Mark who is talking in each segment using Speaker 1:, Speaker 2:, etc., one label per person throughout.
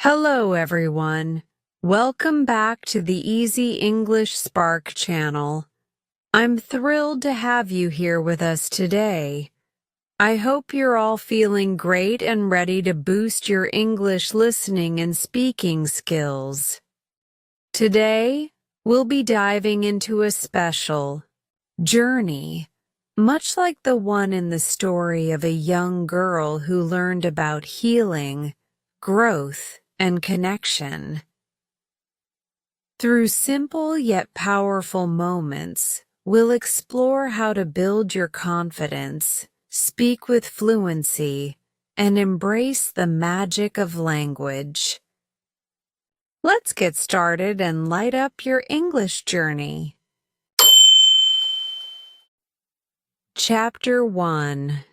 Speaker 1: Hello everyone. Welcome back to the Easy English Spark channel. I'm thrilled to have you here with us today. I hope you're all feeling great and ready to boost your English listening and speaking skills. Today, we'll be diving into a special journey, much like the one in the story of a young girl who learned about healing, growth, and connection. Through simple yet powerful moments, we'll explore how to build your confidence, speak with fluency, and embrace the magic of language. Let's get started and light up your English journey. Chapter 1.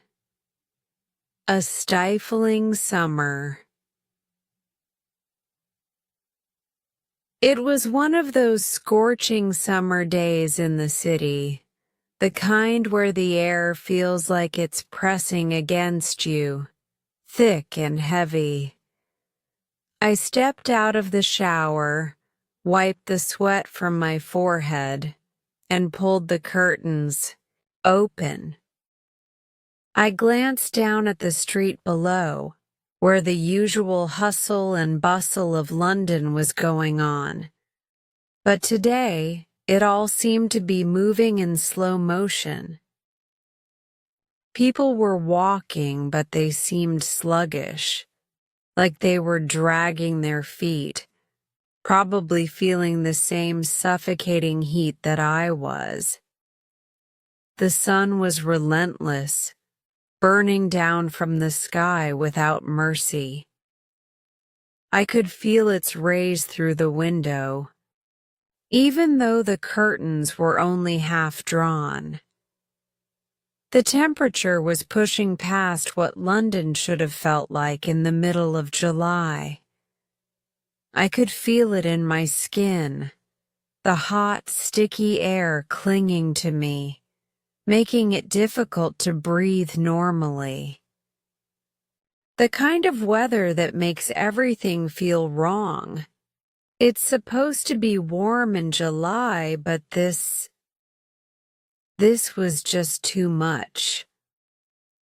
Speaker 1: A Stifling Summer. It was one of those scorching summer days in the city, the kind where the air feels like it's pressing against you, thick and heavy. I stepped out of the shower, wiped the sweat from my forehead, and pulled the curtains open. I glanced down at the street below, where the usual hustle and bustle of London was going on. But today, it all seemed to be moving in slow motion. People were walking, but they seemed sluggish, like they were dragging their feet, probably feeling the same suffocating heat that I was. The sun was relentless, burning down from the sky without mercy. I could feel its rays through the window, even though the curtains were only half drawn. The temperature was pushing past what London should have felt like in the middle of July. I could feel it in my skin, the hot, sticky air clinging to me, making it difficult to breathe normally. The kind of weather that makes everything feel wrong. It's supposed to be warm in July, but this was just too much.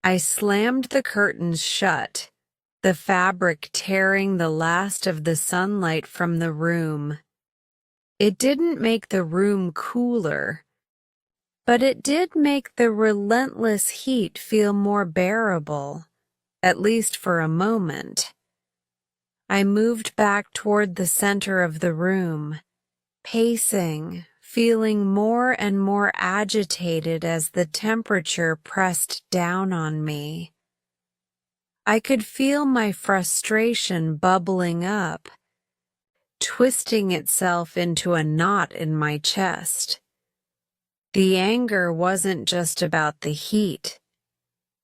Speaker 1: I slammed the curtains shut, the fabric tearing the last of the sunlight from the room. It didn't make the room cooler, but it did make the relentless heat feel more bearable, at least for a moment. I moved back toward the center of the room, pacing, feeling more and more agitated as the temperature pressed down on me. I could feel my frustration bubbling up, twisting itself into a knot in my chest. The anger wasn't just about the heat.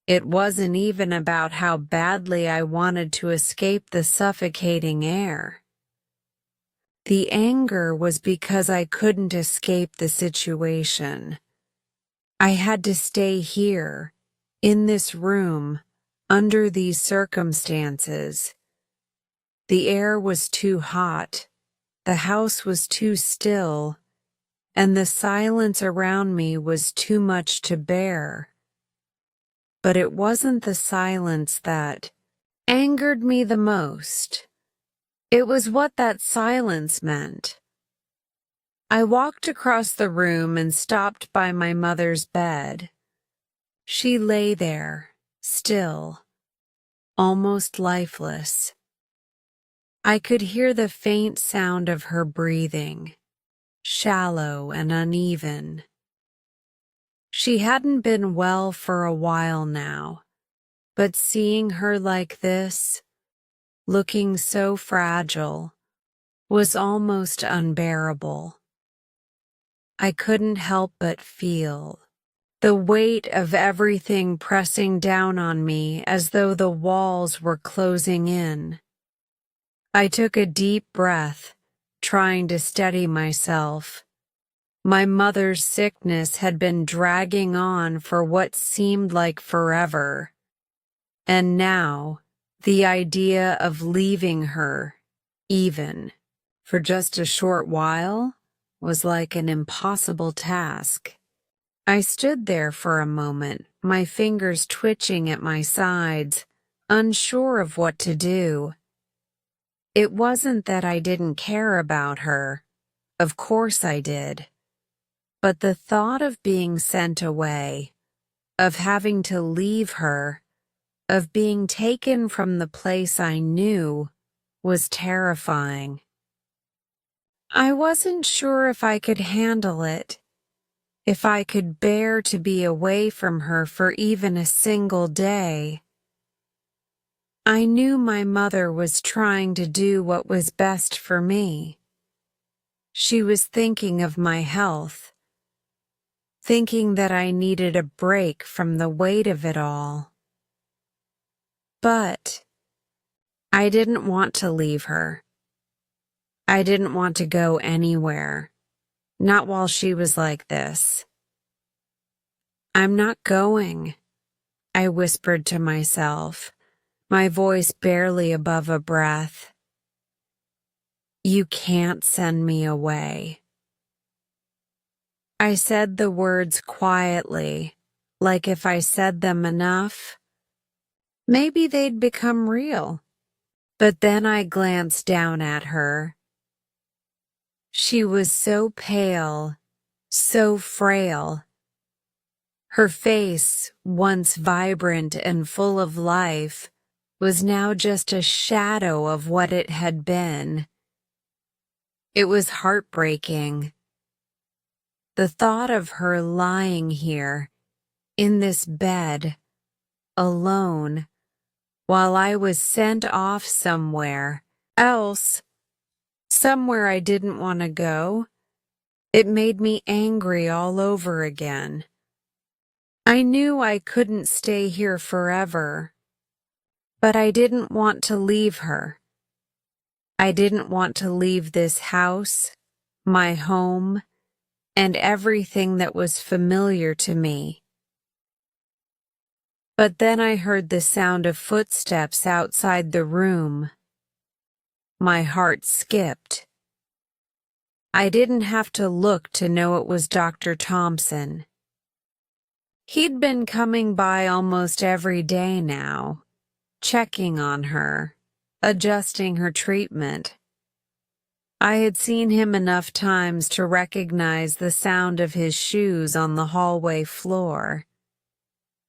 Speaker 1: It wasn't even about how badly I wanted to escape the suffocating air. The anger was because I couldn't escape the situation. I had to stay here, in this room, under these circumstances. The air was too hot, the house was too still, and the silence around me was too much to bear. But it wasn't the silence that angered me the most. It was what that silence meant. I walked across the room and stopped by my mother's bed. She lay there, still, almost lifeless. I could hear the faint sound of her breathing, shallow and uneven. She hadn't been well for a while now, but seeing her like this, looking so fragile, was almost unbearable. I couldn't help but feel the weight of everything pressing down on me as though the walls were closing in. I took a deep breath, trying to steady myself. My mother's sickness had been dragging on for what seemed like forever, and now the idea of leaving her even for just a short while, was like an impossible task. I stood there for a moment, my fingers twitching at my sides, unsure of what to do. It wasn't that I didn't care about her. Of course I did. But the thought of being sent away, of having to leave her, of being taken from the place I knew, was terrifying. I wasn't sure if I could handle it, if I could bear to be away from her for even a single day. I knew my mother was trying to do what was best for me. She was thinking of my health, thinking that I needed a break from the weight of it all. But I didn't want to leave her. I didn't want to go anywhere, not while she was like this. I'm not going, I whispered to myself, my voice barely above a breath. You can't send me away. I said the words quietly, like if I said them enough, maybe they'd become real. But then I glanced down at her. She was so pale, so frail. Her face, once vibrant and full of life, was now just a shadow of what it had been. It was heartbreaking. The thought of her lying here, in this bed, alone, while I was sent off somewhere else, somewhere I didn't want to go, it made me angry all over again. I knew I couldn't stay here forever, but I didn't want to leave her. I didn't want to leave this house, my home, and everything that was familiar to me. But then I heard the sound of footsteps outside the room. My heart skipped. I didn't have to look to know it was Dr. Thompson. He'd been coming by almost every day now, checking on her, adjusting her treatment. I had seen him enough times to recognize the sound of his shoes on the hallway floor.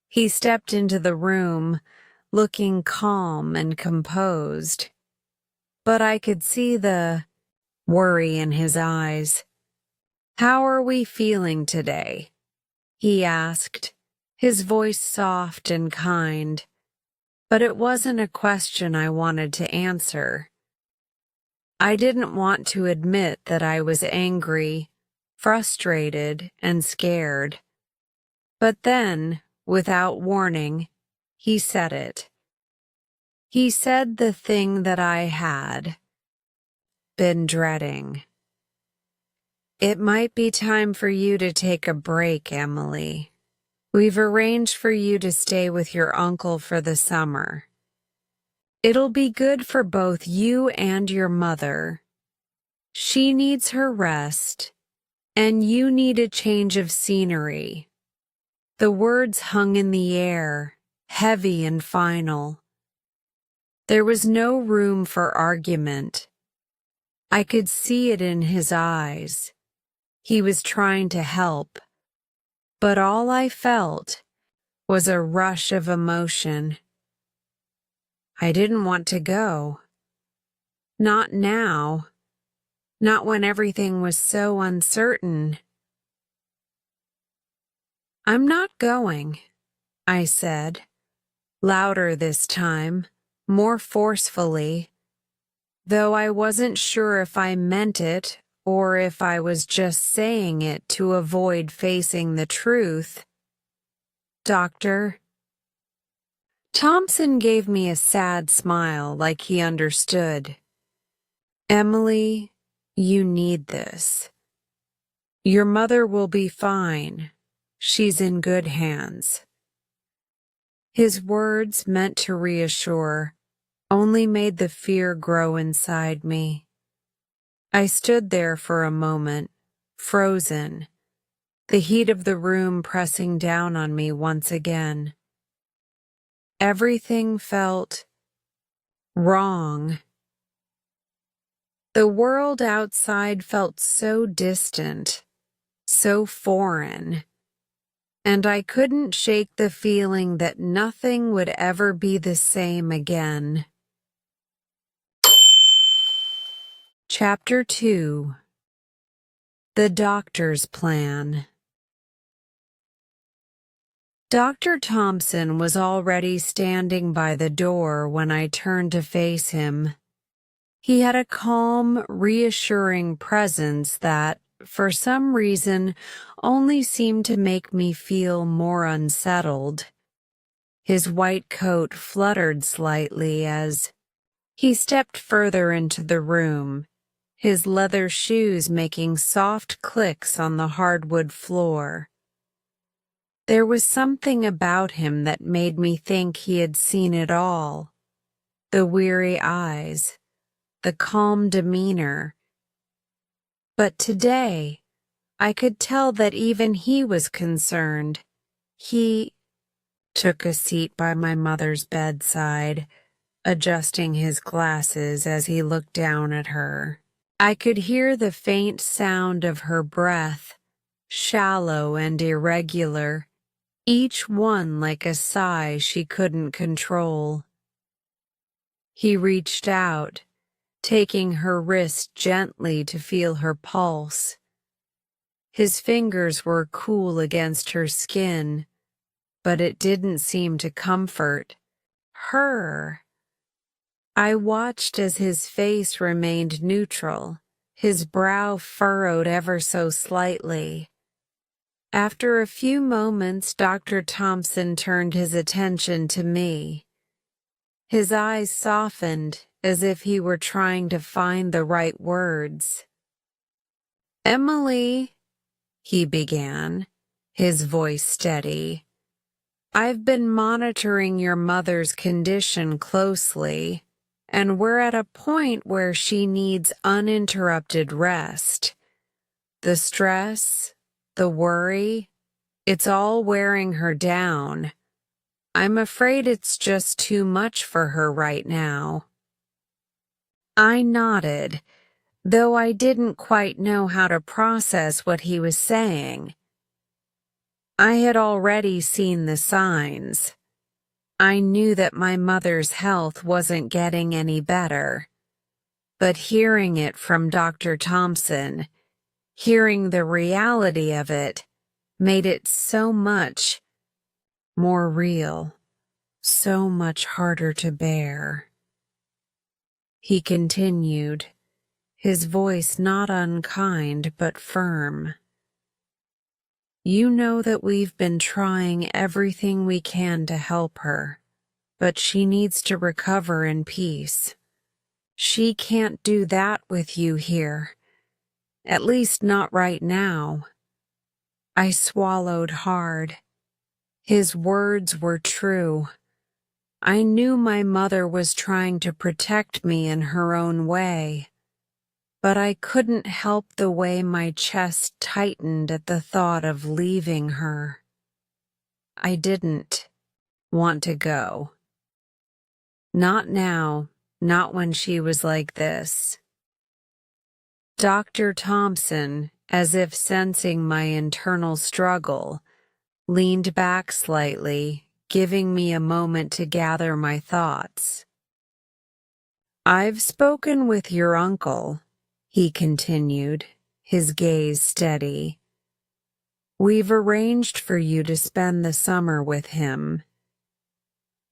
Speaker 1: He stepped into the room, looking calm and composed, but I could see the worry in his eyes. "How are we feeling today?" he asked, his voice soft and kind, but it wasn't a question I wanted to answer. I didn't want to admit that I was angry, frustrated, and scared. But then, without warning, he said it. He said the thing that I had been dreading. "It might be time for you to take a break, Emily. We've arranged for you to stay with your uncle for the summer. It'll be good for both you and your mother. She needs her rest, and you need a change of scenery." The words hung in the air, heavy and final. There was no room for argument. I could see it in his eyes. He was trying to help, but all I felt was a rush of emotion. I didn't want to go. Not now. Not when everything was so uncertain. "I'm not going," I said, louder this time, more forcefully, though I wasn't sure if I meant it or if I was just saying it to avoid facing the truth. "Doctor." Thompson gave me a sad smile like he understood. "Emily, you need this. Your mother will be fine. She's in good hands." His words meant to reassure, only made the fear grow inside me. I stood there for a moment, frozen, the heat of the room pressing down on me once again. Everything felt wrong. The world outside felt so distant, so foreign, and I couldn't shake the feeling that nothing would ever be the same again. Chapter 2. The Doctor's Plan. Dr. Thompson was already standing by the door when I turned to face him. He had a calm, reassuring presence that, for some reason, only seemed to make me feel more unsettled. His white coat fluttered slightly as he stepped further into the room, his leather shoes making soft clicks on the hardwood floor. There was something about him that made me think he had seen it all. The weary eyes, the calm demeanor. But today, I could tell that even he was concerned. He took a seat by my mother's bedside, adjusting his glasses as he looked down at her. I could hear the faint sound of her breath, shallow and irregular, each one like a sigh she couldn't control. He reached out, taking her wrist gently to feel her pulse. His fingers were cool against her skin, but it didn't seem to comfort her. I watched as his face remained neutral, his brow furrowed ever so slightly. After a few moments, Dr. Thompson turned his attention to me. His eyes softened as if he were trying to find the right words. "Emily," he began, his voice steady, "I've been monitoring your mother's condition closely, and we're at a point where she needs uninterrupted rest. The stress, the worry, it's all wearing her down. I'm afraid it's just too much for her right now." I nodded, though I didn't quite know how to process what he was saying. I had already seen the signs. I knew that my mother's health wasn't getting any better. But hearing it from Dr. Thompson, hearing the reality of it, made it so much more real, so much harder to bear. He continued, his voice not unkind but firm. "You know that we've been trying everything we can to help her, but she needs to recover in peace. She can't do that with you here, at least not right now." I swallowed hard. His words were true. I knew my mother was trying to protect me in her own way, but I couldn't help the way my chest tightened at the thought of leaving her. I didn't want to go. Not now, not when she was like this. Dr. Thompson, as if sensing my internal struggle, leaned back slightly, giving me a moment to gather my thoughts. "I've spoken with your uncle," he continued, his gaze steady. "We've arranged for you to spend the summer with him.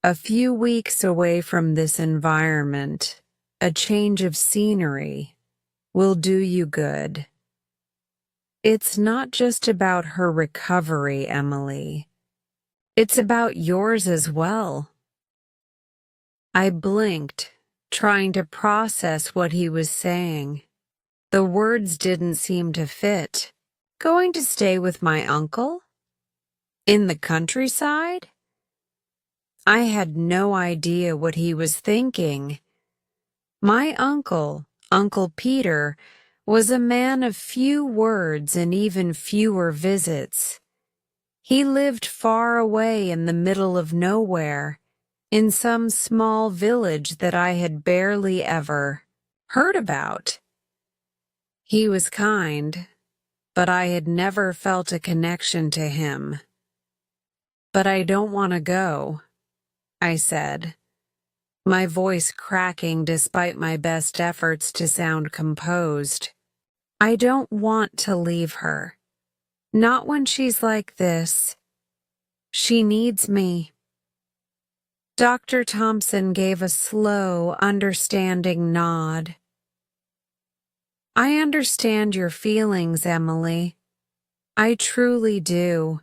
Speaker 1: A few weeks away from this environment, a change of scenery, will do you good. It's not just about her recovery, Emily. It's about yours as well." I blinked, trying to process what he was saying. The words didn't seem to fit. Going to stay with my uncle? In the countryside? I had no idea what he was thinking. My uncle, Uncle Peter, was a man of few words and even fewer visits. He lived far away in the middle of nowhere, in some small village that I had barely ever heard about. He was kind, but I had never felt a connection to him. "But I don't want to go," I said, my voice cracking despite my best efforts to sound composed. "I don't want to leave her. Not when she's like this. She needs me." Dr. Thompson gave a slow, understanding nod. "I understand your feelings, Emily. I truly do.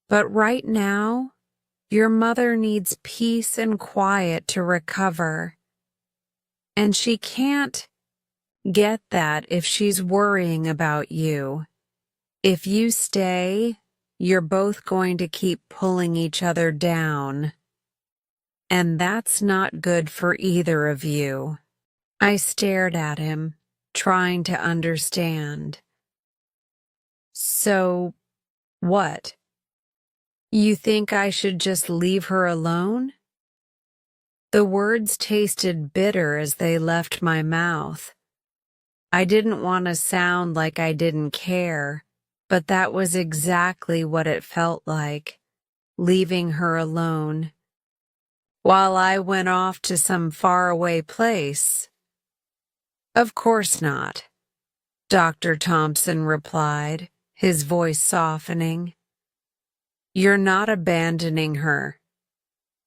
Speaker 1: But right now, your mother needs peace and quiet to recover. And she can't get that if she's worrying about you. If you stay, you're both going to keep pulling each other down. And that's not good for either of you." I stared at him, trying to understand. "So, what? You think I should just leave her alone?" The words tasted bitter as they left my mouth. I didn't want to sound like I didn't care, but that was exactly what it felt like, leaving her alone, while I went off to some faraway place. "Of course not," Dr. Thompson replied, his voice softening. "You're not abandoning her.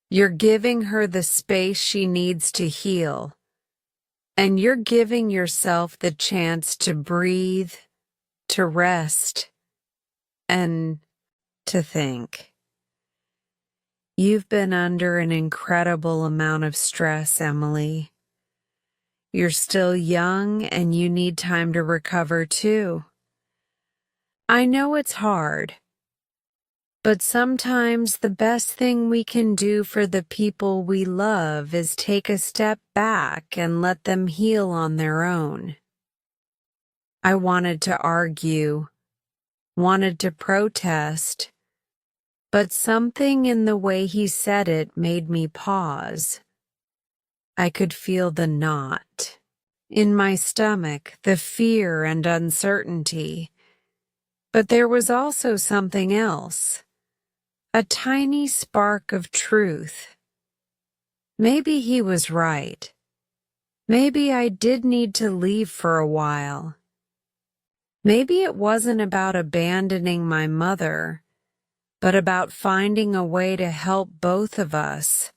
Speaker 1: You're giving her the space she needs to heal. And you're giving yourself the chance to breathe, to rest, and to think. You've been under an incredible amount of stress, Emily. You're still young and you need time to recover too. I know it's hard, but sometimes the best thing we can do for the people we love is take a step back and let them heal on their own." I wanted to argue, wanted to protest, but something in the way he said it made me pause. I could feel the knot in my stomach, the fear and uncertainty. But there was also something else. A tiny spark of truth. Maybe he was right. Maybe I did need to leave for a while. Maybe it wasn't about abandoning my mother, but about finding a way to help both of us.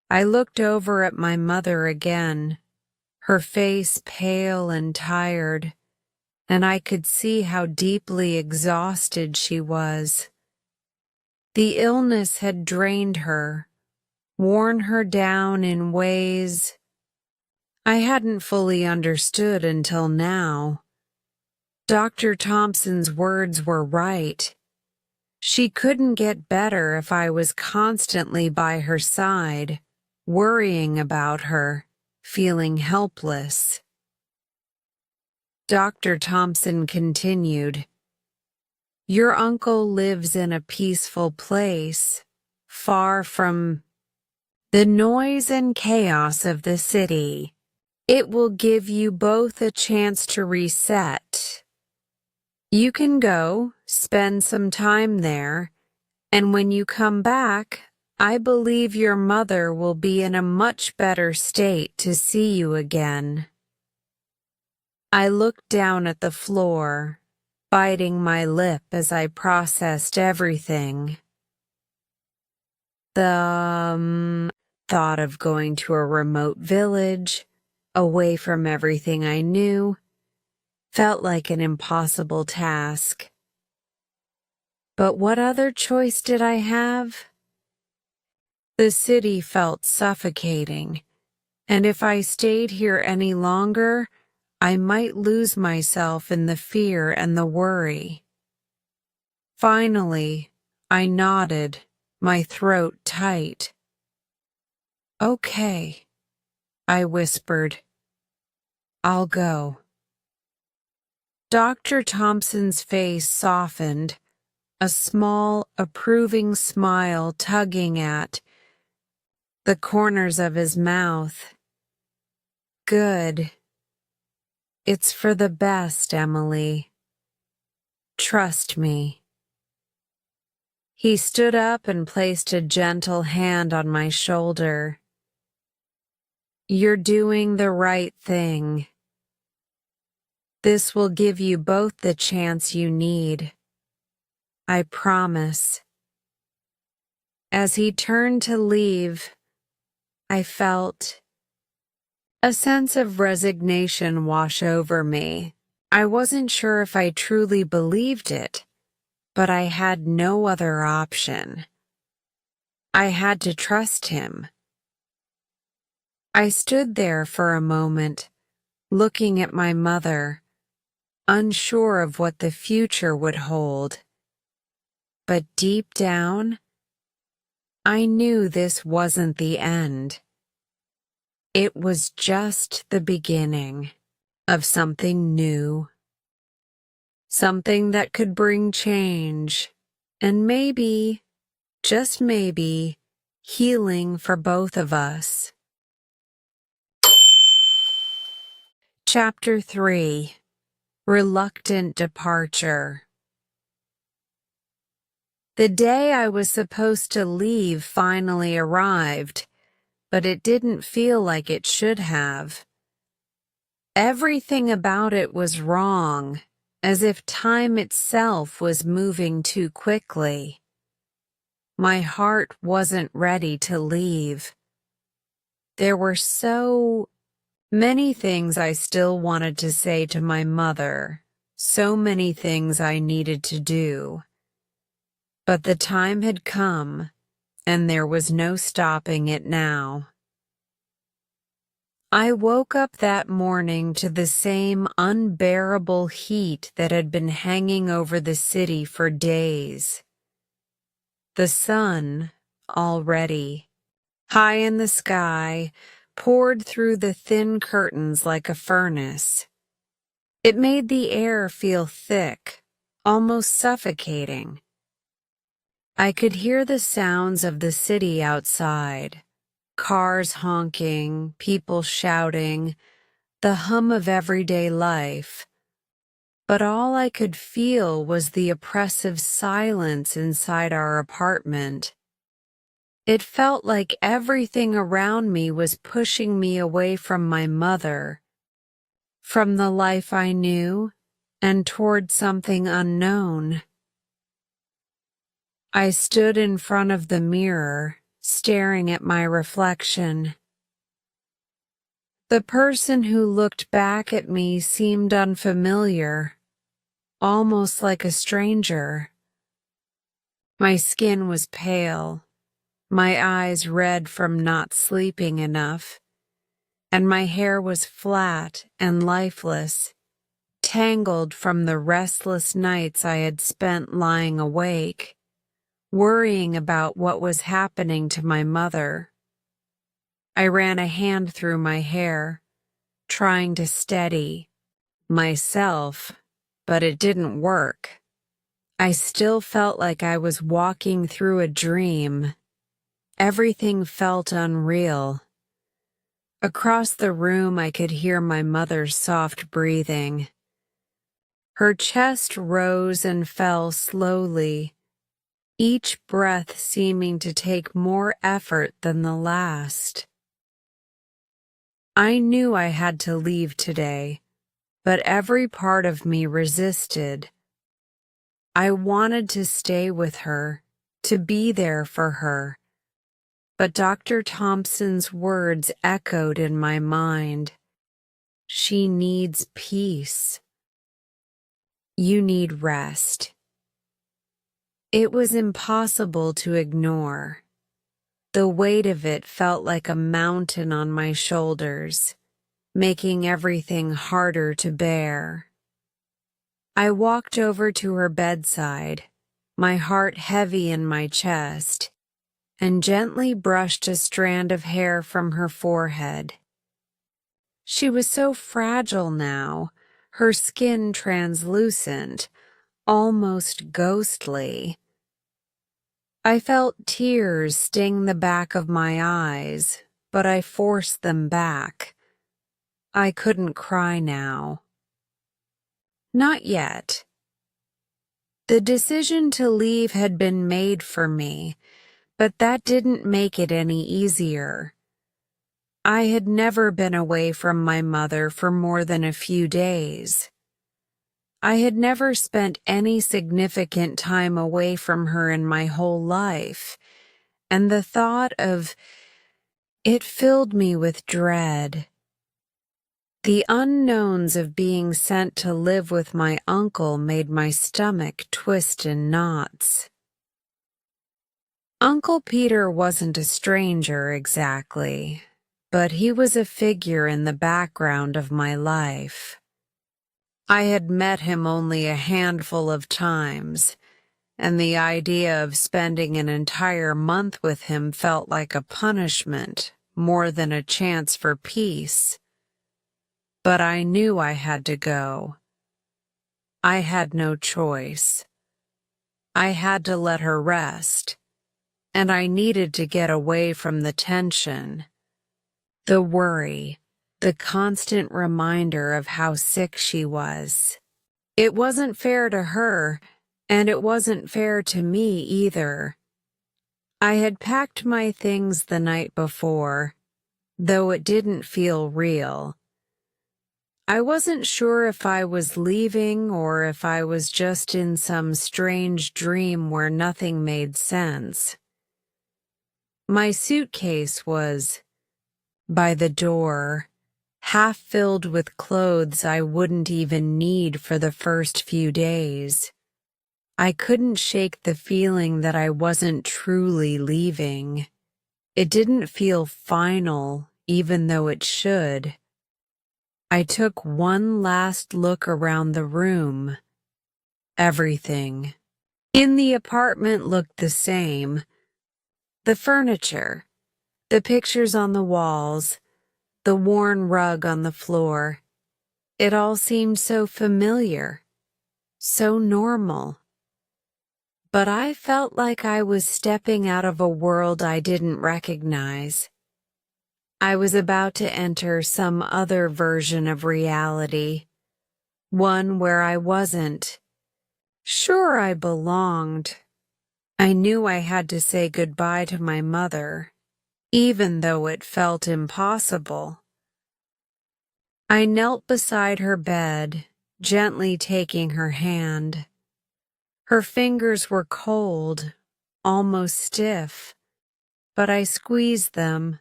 Speaker 1: I looked over at my mother again, her face pale and tired, and I could see how deeply exhausted she was. The illness had drained her, worn her down in ways I hadn't fully understood until now. Dr. Thompson's words were right. She couldn't get better if I was constantly by her side, worrying about her, feeling helpless. Dr. Thompson continued, "Your uncle lives in a peaceful place, far from the noise and chaos of the city. It will give you both a chance to reset. You can go, spend some time there, and when you come back, I believe your mother will be in a much better state to see you again." I looked down at the floor, biting my lip as I processed everything. The thought of going to a remote village, away from everything I knew, felt like an impossible task. But what other choice did I have? The city felt suffocating, and if I stayed here any longer, I might lose myself in the fear and the worry. Finally, I nodded, my throat tight. "Okay," I whispered. "I'll go." Dr. Thompson's face softened, a small, approving smile tugging at the corners of his mouth. "Good. It's for the best, Emily. Trust me." He stood up and placed a gentle hand on my shoulder. "You're doing the right thing. This will give you both the chance you need. I promise." As he turned to leave, I felt a sense of resignation wash over me. I wasn't sure if I truly believed it, but I had no other option. I had to trust him. I stood there for a moment, looking at my mother, unsure of what the future would hold. But deep down, I knew this wasn't the end. It was just the beginning of something new, something that could bring change, and maybe, just maybe, healing for both of us. Chapter 3: Reluctant Departure. The day I was supposed to leave finally arrived, but it didn't feel like it should have. Everything about it was wrong, as if time itself was moving too quickly. My heart wasn't ready to leave. There were so many things I still wanted to say to my mother, so many things I needed to do. But the time had come, and there was no stopping it now. I woke up that morning to the same unbearable heat that had been hanging over the city for days. The sun, already high in the sky, poured through the thin curtains like a furnace. It made the air feel thick, almost suffocating. I could hear the sounds of the city outside. Cars honking, people shouting, the hum of everyday life. But all I could feel was the oppressive silence inside our apartment. It felt like everything around me was pushing me away from my mother, from the life I knew, and toward something unknown. I stood in front of the mirror, staring at my reflection. The person who looked back at me seemed unfamiliar, almost like a stranger. My skin was pale, my eyes red from not sleeping enough, and my hair was flat and lifeless, tangled from the restless nights I had spent lying awake, worrying about what was happening to my mother. I ran a hand through my hair, trying to steady myself, but it didn't work. I still felt like I was walking through a dream. Everything felt unreal. Across the room, I could hear my mother's soft breathing. Her chest rose and fell slowly, each breath seeming to take more effort than the last. I knew I had to leave today, but every part of me resisted. I wanted to stay with her, to be there for her, but Dr. Thompson's words echoed in my mind. She needs peace. You need rest. It was impossible to ignore. The weight of it felt like a mountain on my shoulders, making everything harder to bear. I walked over to her bedside, my heart heavy in my chest. and gently brushed a strand of hair from her forehead. She was so fragile now, her skin translucent, almost ghostly. I felt tears sting the back of my eyes, but I forced them back. I couldn't cry now. Not yet. The decision to leave had been made for me, but that didn't make it any easier. I had never been away from my mother for more than a few days. I had never spent any significant time away from her in my whole life, and the thought of it filled me with dread. The unknowns of being sent to live with my uncle made my stomach twist in knots. Uncle Peter wasn't a stranger exactly, but he was a figure in the background of my life. I had met him only a handful of times, and the idea of spending an entire month with him felt like a punishment more than a chance for peace. But I knew I had to go. I had no choice. I had to let her rest, and I needed to get away from the tension, the worry, the constant reminder of how sick she was. It wasn't fair to her, and it wasn't fair to me either. I had packed my things the night before, though it didn't feel real. I wasn't sure if I was leaving or if I was just in some strange dream where nothing made sense. My suitcase was by the door, half filled with clothes I wouldn't even need for the first few days. I couldn't shake the feeling that I wasn't truly leaving. It didn't feel final, even though it should. I took one last look around the room. Everything in the apartment looked the same. The furniture, the pictures on the walls, the worn rug on the floor. It all seemed so familiar, so normal. But I felt like I was stepping out of a world I didn't recognize. I was about to enter some other version of reality, one where I wasn't sure I belonged. I knew I had to say goodbye to my mother, even though it felt impossible. I knelt beside her bed, gently taking her hand. Her fingers were cold, almost stiff, but I squeezed them,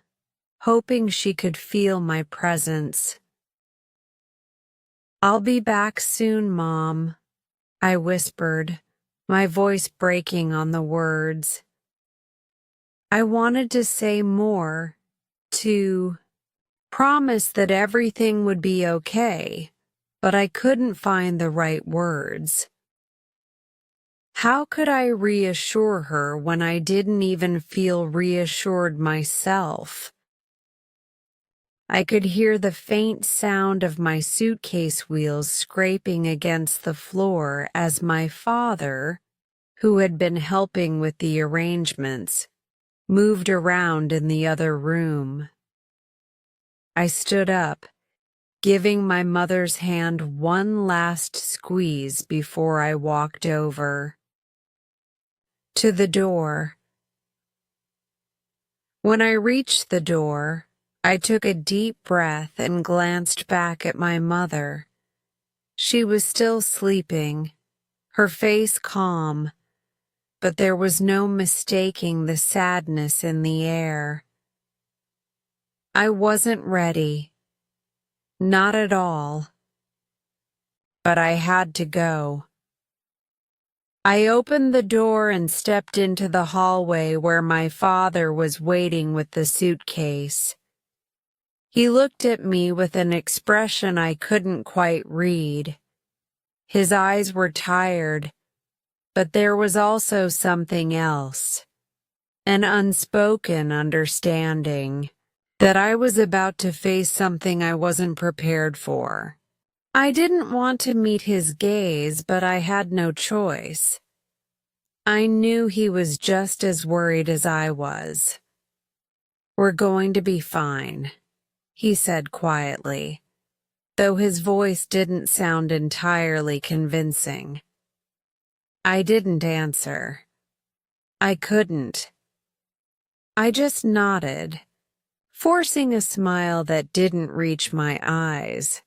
Speaker 1: hoping she could feel my presence. "I'll be back soon, Mom," I whispered, my voice breaking on the words. I wanted to say more, to promise that everything would be okay, but I couldn't find the right words. How could I reassure her when I didn't even feel reassured myself? I could hear the faint sound of my suitcase wheels scraping against the floor as my father, who had been helping with the arrangements, moved around in the other room. I stood up, giving my mother's hand one last squeeze before I walked over to the door. When I reached the door, I took a deep breath and glanced back at my mother. She was still sleeping, her face calm, but there was no mistaking the sadness in the air. I wasn't ready. Not at all. But I had to go. I opened the door and stepped into the hallway where my father was waiting with the suitcase. He looked at me with an expression I couldn't quite read. His eyes were tired, but there was also something else. an unspoken understanding that I was about to face something I wasn't prepared for. I didn't want to meet his gaze, but I had no choice. I knew he was just as worried as I was. "We're going to be fine," he said quietly, though his voice didn't sound entirely convincing. I didn't answer. I couldn't. I just nodded, forcing a smile that didn't reach my eyes.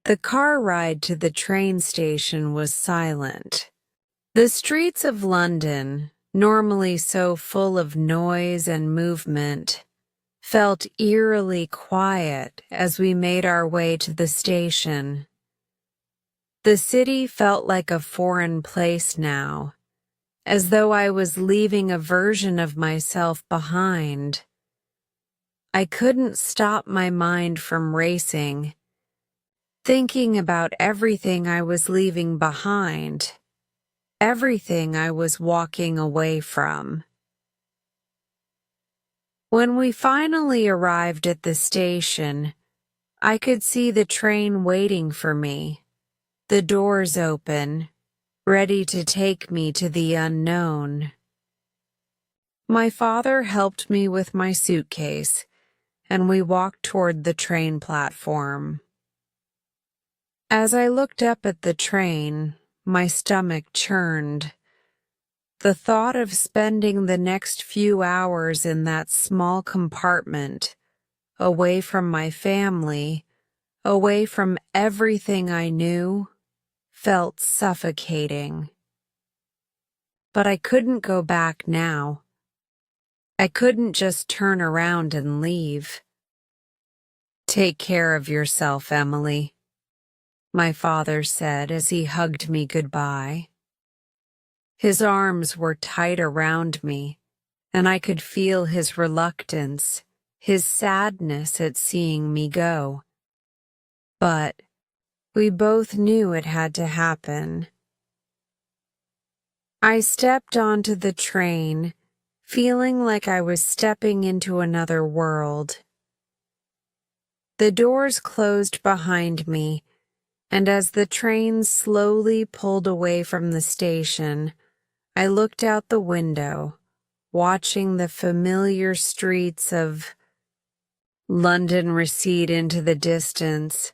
Speaker 1: The car ride to the train station was silent. The streets of London, normally so full of noise and movement, felt eerily quiet as we made our way to the station. The city felt like a foreign place now, as though I was leaving a version of myself behind. I couldn't stop my mind from racing, thinking about everything I was leaving behind, everything I was walking away from. When we finally arrived at the station, I could see the train waiting for me, the doors open, ready to take me to the unknown. My father helped me with my suitcase, and we walked toward the train platform. As I looked up at the train, my stomach churned. The thought of spending the next few hours in that small compartment, away from my family, away from everything I knew, felt suffocating. But I couldn't go back now. I couldn't just turn around and leave. "Take care of yourself, Emily," my father said as he hugged me goodbye. His arms were tight around me, and I could feel his reluctance, his sadness at seeing me go. But we both knew it had to happen. I stepped onto the train, feeling like I was stepping into another world. The doors closed behind me, and as the train slowly pulled away from the station, I looked out the window, watching the familiar streets of London recede into the distance.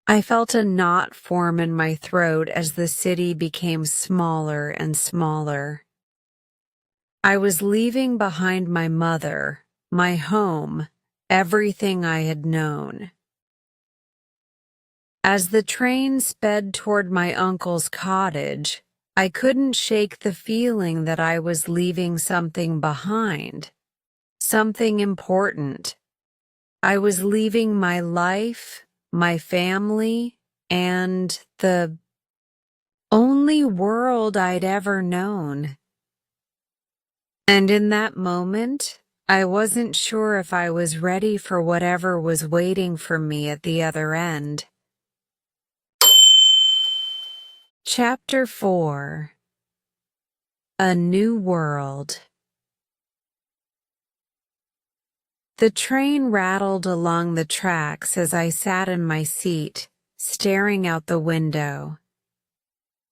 Speaker 1: I felt a knot form in my throat as the city became smaller and smaller. I was leaving behind my mother, my home, everything I had known. As the train sped toward my uncle's cottage, I couldn't shake the feeling that I was leaving something behind, something important. I was leaving my life, my family, and the only world I'd ever known. And in that moment, I wasn't sure if I was ready for whatever was waiting for me at the other end. Chapter 4. A New World. The train rattled along the tracks as I sat in my seat, staring out the window.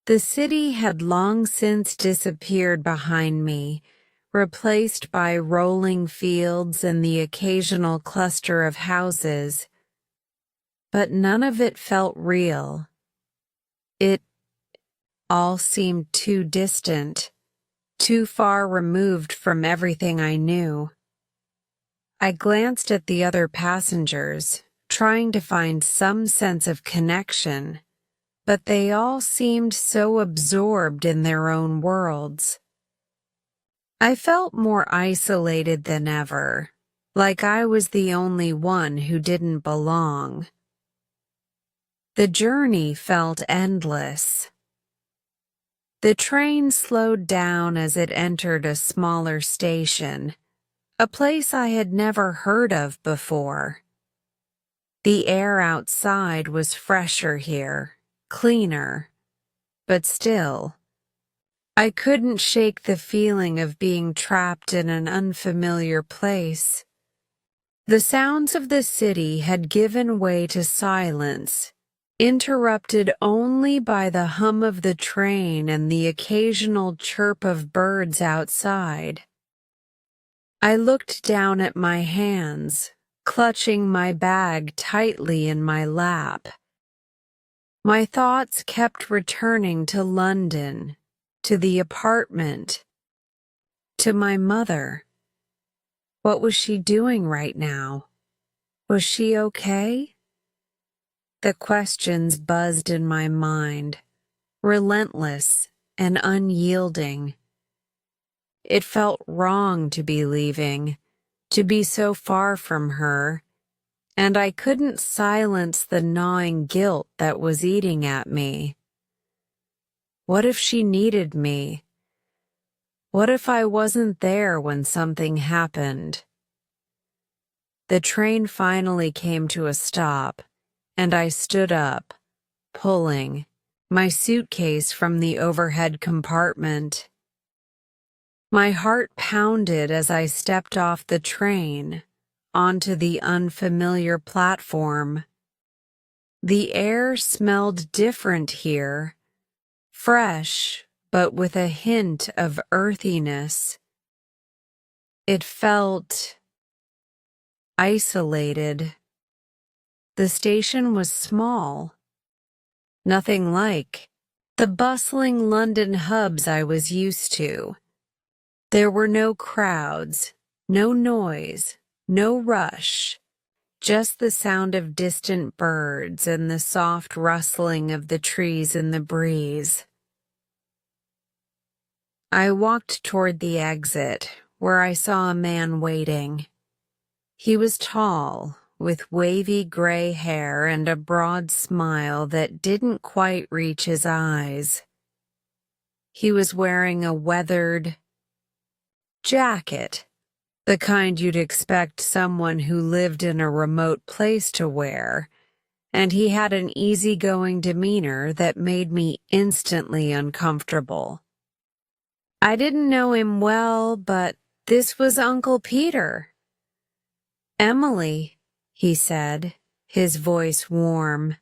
Speaker 1: The city had long since disappeared behind me, replaced by rolling fields and the occasional cluster of houses, but none of it felt real. It all seemed too distant, too far removed from everything I knew. I glanced at the other passengers, trying to find some sense of connection, but they all seemed so absorbed in their own worlds. I felt more isolated than ever, like I was the only one who didn't belong. The journey felt endless. The train slowed down as it entered a smaller station, a place I had never heard of before. The air outside was fresher here, cleaner, but still, I couldn't shake the feeling of being trapped in an unfamiliar place. The sounds of the city had given way to silence, interrupted only by the hum of the train and the occasional chirp of birds outside. I looked down at my hands, clutching my bag tightly in my lap. My thoughts kept returning to London, to the apartment, to my mother. What was she doing right now? Was she okay? The questions buzzed in my mind, relentless and unyielding. It felt wrong to be leaving, to be so far from her, and I couldn't silence the gnawing guilt that was eating at me. What if she needed me? What if I wasn't there when something happened? The train finally came to a stop, and I stood up, pulling my suitcase from the overhead compartment. My heart pounded as I stepped off the train onto the unfamiliar platform. The air smelled different here, fresh, but with a hint of earthiness. It felt isolated. The station was small, nothing like the bustling London hubs I was used to. There were no crowds, no noise, no rush, just the sound of distant birds and the soft rustling of the trees in the breeze. I walked toward the exit, where I saw a man waiting. He was tall, with wavy gray hair and a broad smile that didn't quite reach his eyes. He was wearing a weathered jacket, the kind you'd expect someone who lived in a remote place to wear, and he had an easygoing demeanor that made me instantly uncomfortable. I didn't know him well, but this was Uncle Peter. "Emily," he said, his voice warm,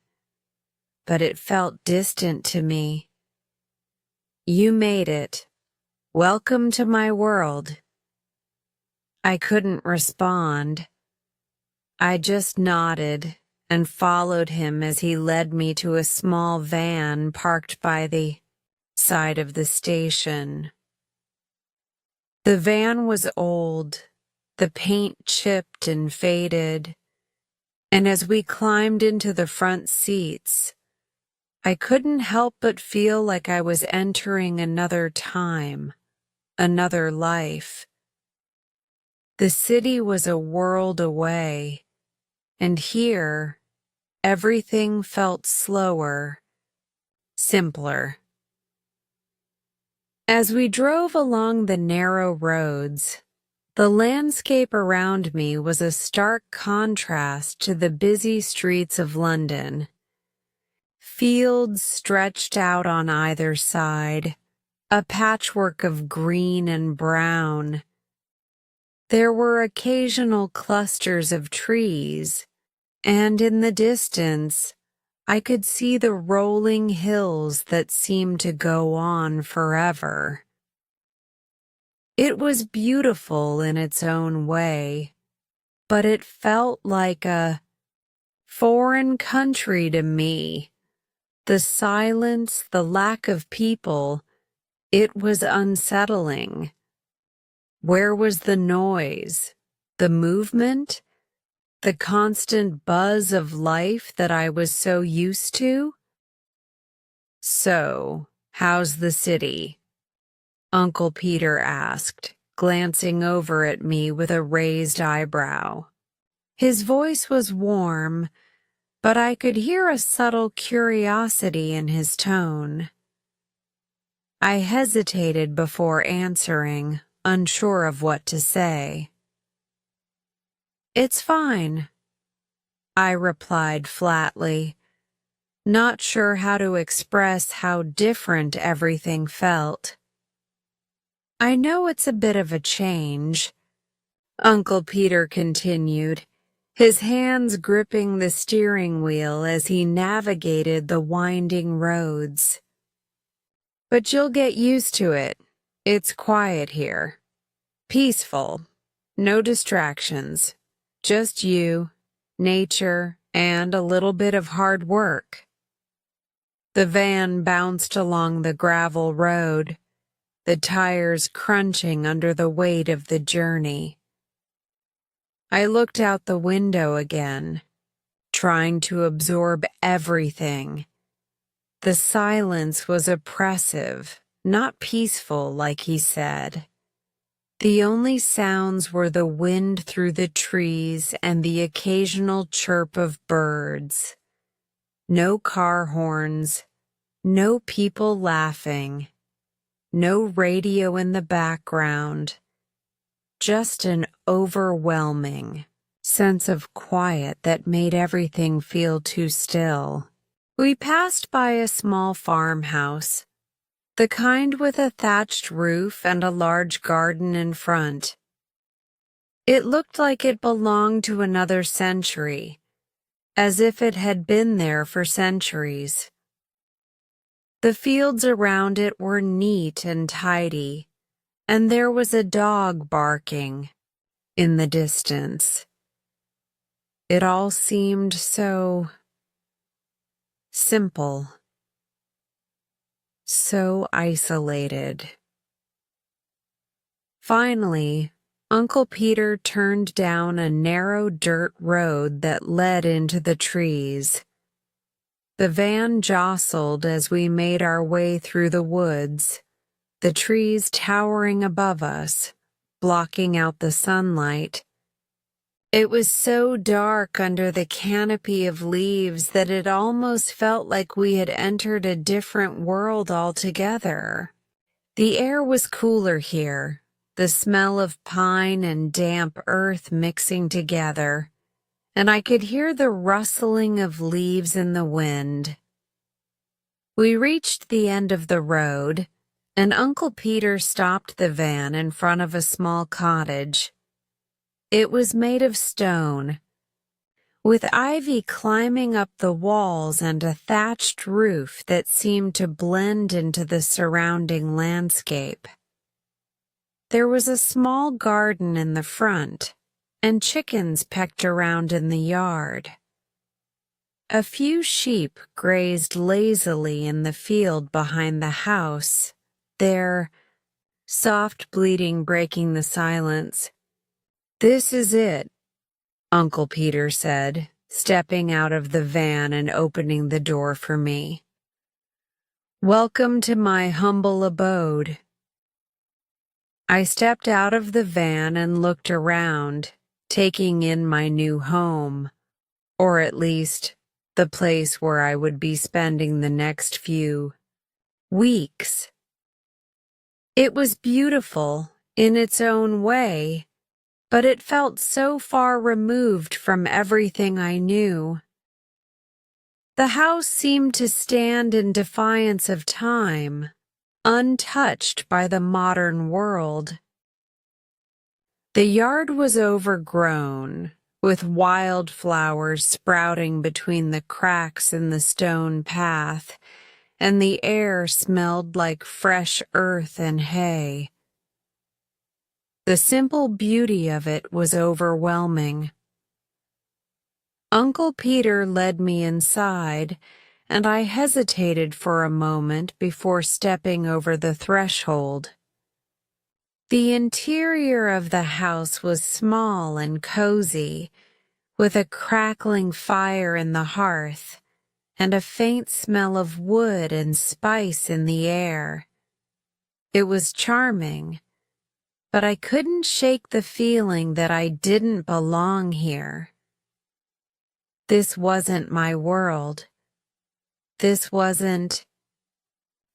Speaker 1: but it felt distant to me. "You made it. Welcome to my world." I couldn't respond. I just nodded and followed him as he led me to a small van parked by the side of the station. The van was old, the paint chipped and faded, and as we climbed into the front seats, I couldn't help but feel like I was entering another time, another life. The city was a world away, and here, everything felt slower, simpler. As we drove along the narrow roads, the landscape around me was a stark contrast to the busy streets of London. Fields stretched out on either side, a patchwork of green and brown. There were occasional clusters of trees, and in the distance, I could see the rolling hills that seemed to go on forever. It was beautiful in its own way, but it felt like a foreign country to me. The silence, the lack of people, it was unsettling. Where was the noise, the movement, the constant buzz of life that I was so used to? "So, how's the city?" Uncle Peter asked, glancing over at me with a raised eyebrow. His voice was warm, but I could hear a subtle curiosity in his tone. I hesitated before answering, unsure of what to say. "It's fine," I replied flatly, not sure how to express how different everything felt. I know it's a bit of a change, Uncle Peter continued, his hands gripping the steering wheel as he navigated the winding roads. But you'll get used to it. It's quiet here. Peaceful. No distractions. Just you, nature, and a little bit of hard work. The van bounced along the gravel road, the tires crunching under the weight of the journey. I looked out the window again, trying to absorb everything. The silence was oppressive, not peaceful like he said. The only sounds were the wind through the trees and the occasional chirp of birds. No car horns, no people laughing, no radio in the background. Just an overwhelming sense of quiet that made everything feel too still. We passed by a small farmhouse, the kind with a thatched roof and a large garden in front. It looked like it belonged to another century, as if it had been there for centuries. The fields around it were neat and tidy, and there was a dog barking in the distance. It all seemed so simple, so isolated. Finally, Uncle Peter turned down a narrow dirt road that led into the trees. The van jostled as we made our way through the woods, the trees towering above us, blocking out the sunlight. It was so dark under the canopy of leaves that it almost felt like we had entered a different world altogether. The air was cooler here, the smell of pine and damp earth mixing together, and I could hear the rustling of leaves in the wind. We reached the end of the road, and Uncle Peter stopped the van in front of a small cottage. It was made of stone, with ivy climbing up the walls and a thatched roof that seemed to blend into the surrounding landscape. There was a small garden in the front, and chickens pecked around in the yard. A few sheep grazed lazily in the field behind the house, their soft bleating breaking the silence. "This is it," Uncle Peter said, stepping out of the van and opening the door for me. "Welcome to my humble abode." I stepped out of the van and looked around, taking in my new home, or at least the place where I would be spending the next few weeks. It was beautiful in its own way, but it felt so far removed from everything I knew. The house seemed to stand in defiance of time, untouched by the modern world. The yard was overgrown, with wildflowers sprouting between the cracks in the stone path, and the air smelled like fresh earth and hay. The simple beauty of it was overwhelming. Uncle Peter led me inside, and I hesitated for a moment before stepping over the threshold. The interior of the house was small and cozy, with a crackling fire in the hearth and a faint smell of wood and spice in the air. It was charming, but I couldn't shake the feeling that I didn't belong here. This wasn't my world. This wasn't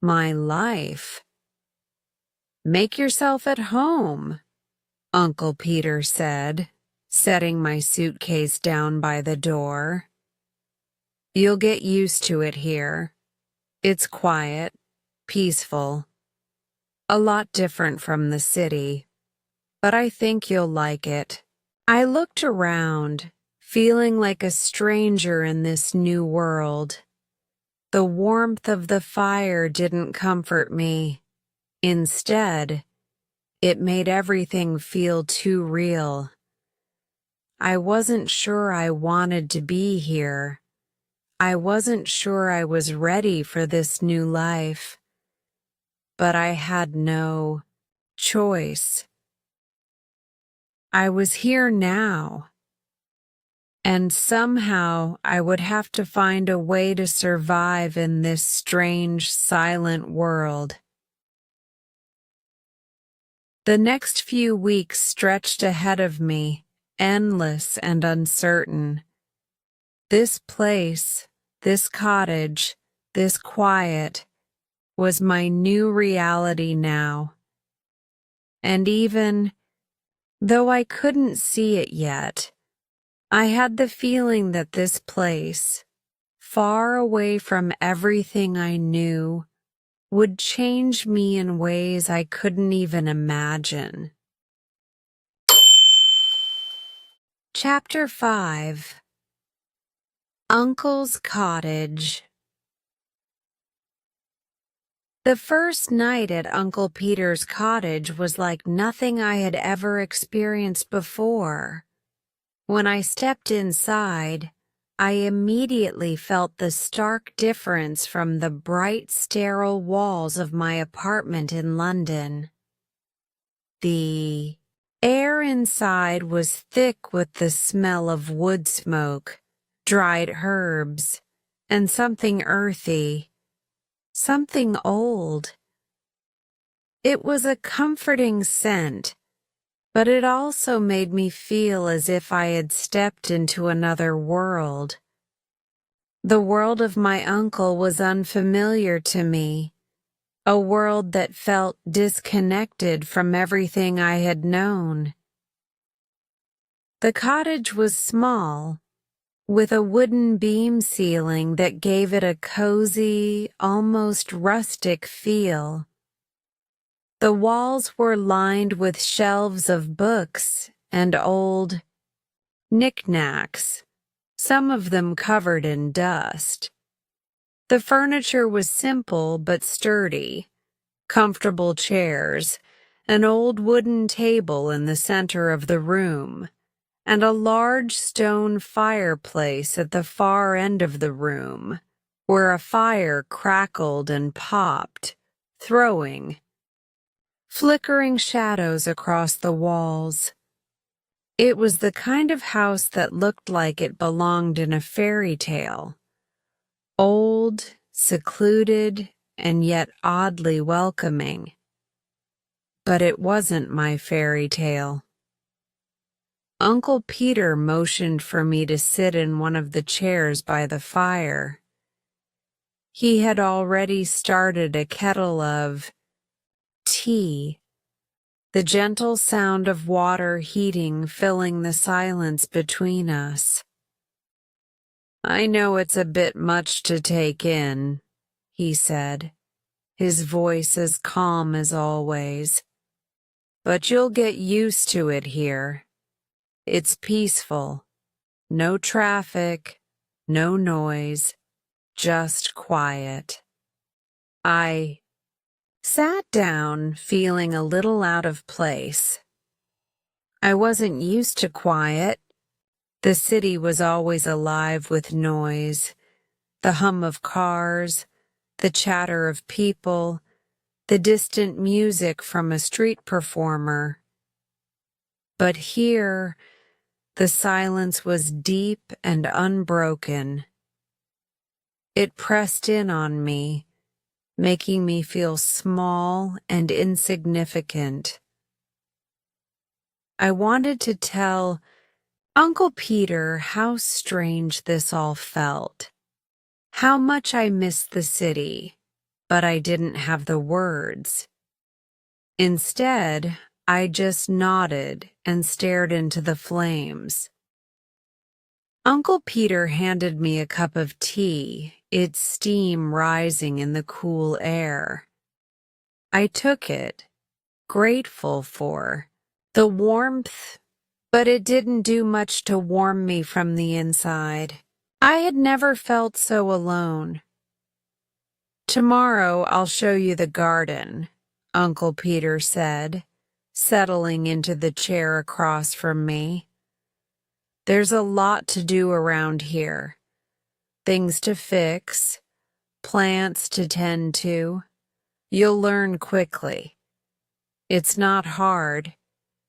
Speaker 1: my life. "Make yourself at home," Uncle Peter said, setting my suitcase down by the door. "You'll get used to it here. It's quiet, peaceful. A lot different from the city, but I think you'll like it. I looked around, feeling like a stranger in this new world. The warmth of the fire didn't comfort me. Instead, it made everything feel too real. I wasn't sure I wanted to be here. I wasn't sure I was ready for this new life. But I had no choice. I was here now. And somehow I would have to find a way to survive in this strange, silent world. The next few weeks stretched ahead of me, endless and uncertain. This place, this cottage, this quiet, was my new reality now. And even though I couldn't see it yet, I had the feeling that this place, far away from everything I knew, would change me in ways I couldn't even imagine. Chapter 5. Uncle's Cottage. The first night at Uncle Peter's cottage was like nothing I had ever experienced before. When I stepped inside, I immediately felt the stark difference from the bright, sterile walls of my apartment in London. The air inside was thick with the smell of wood smoke, dried herbs, and something earthy, something old. It was a comforting scent, but it also made me feel as if I had stepped into another world. The world of my uncle was unfamiliar to me, a world that felt disconnected from everything I had known. The cottage was small, with a wooden beam ceiling that gave it a cozy, almost rustic feel. The walls were lined with shelves of books and old knickknacks, some of them covered in dust. The furniture was simple but sturdy, comfortable chairs, an old wooden table in the center of the room, and a large stone fireplace at the far end of the room, where a fire crackled and popped, throwing flickering shadows across the walls. It was the kind of house that looked like it belonged in a fairy tale. Old, secluded, and yet oddly welcoming. But it wasn't my fairy tale. Uncle Peter motioned for me to sit in one of the chairs by the fire. He had already started a kettle of tea, the gentle sound of water heating filling the silence between us. "I know it's a bit much to take in," he said, his voice as calm as always. "But you'll get used to it here. It's peaceful. No traffic, no noise, just quiet." I sat down, feeling a little out of place. I wasn't used to quiet. The city was always alive with noise, the hum of cars, the chatter of people, the distant music from a street performer. But here, the silence was deep and unbroken. It pressed in on me, making me feel small and insignificant. I wanted to tell Uncle Peter how strange this all felt, how much I missed the city, but I didn't have the words. Instead, I just nodded and stared into the flames. Uncle Peter handed me a cup of tea, its steam rising in the cool air. I took it, grateful for the warmth, but it didn't do much to warm me from the inside. I had never felt so alone. "Tomorrow I'll show you the garden," Uncle Peter said, settling into the chair across from me. "There's a lot to do around here. Things to fix, plants to tend to. You'll learn quickly. It's not hard.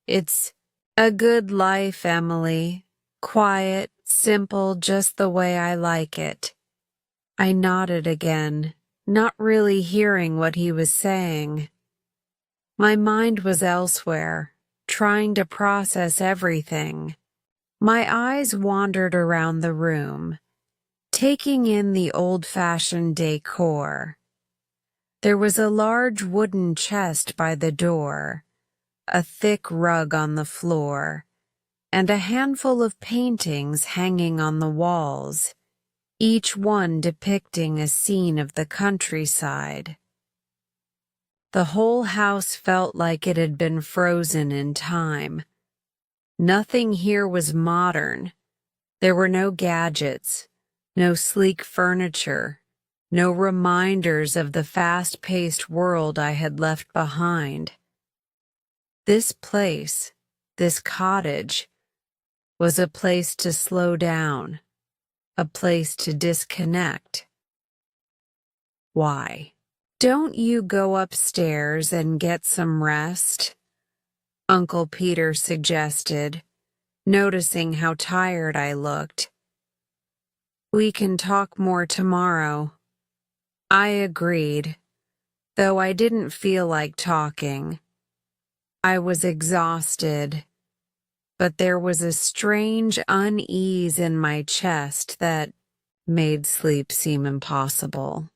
Speaker 1: It's a good life, Emily. Quiet, simple, just the way I like it." I nodded again, not really hearing what he was saying. My mind was elsewhere, trying to process everything. My eyes wandered around the room, taking in the old-fashioned decor. There was a large wooden chest by the door, a thick rug on the floor, and a handful of paintings hanging on the walls, each one depicting a scene of the countryside. The whole house felt like it had been frozen in time. Nothing here was modern. There were no gadgets, no sleek furniture, no reminders of the fast-paced world I had left behind. This place, this cottage, was a place to slow down, a place to disconnect. "Why don't you go upstairs and get some rest?" Uncle Peter suggested, noticing how tired I looked. "We can talk more tomorrow." I agreed, though I didn't feel like talking. I was exhausted, but there was a strange unease in my chest that made sleep seem impossible.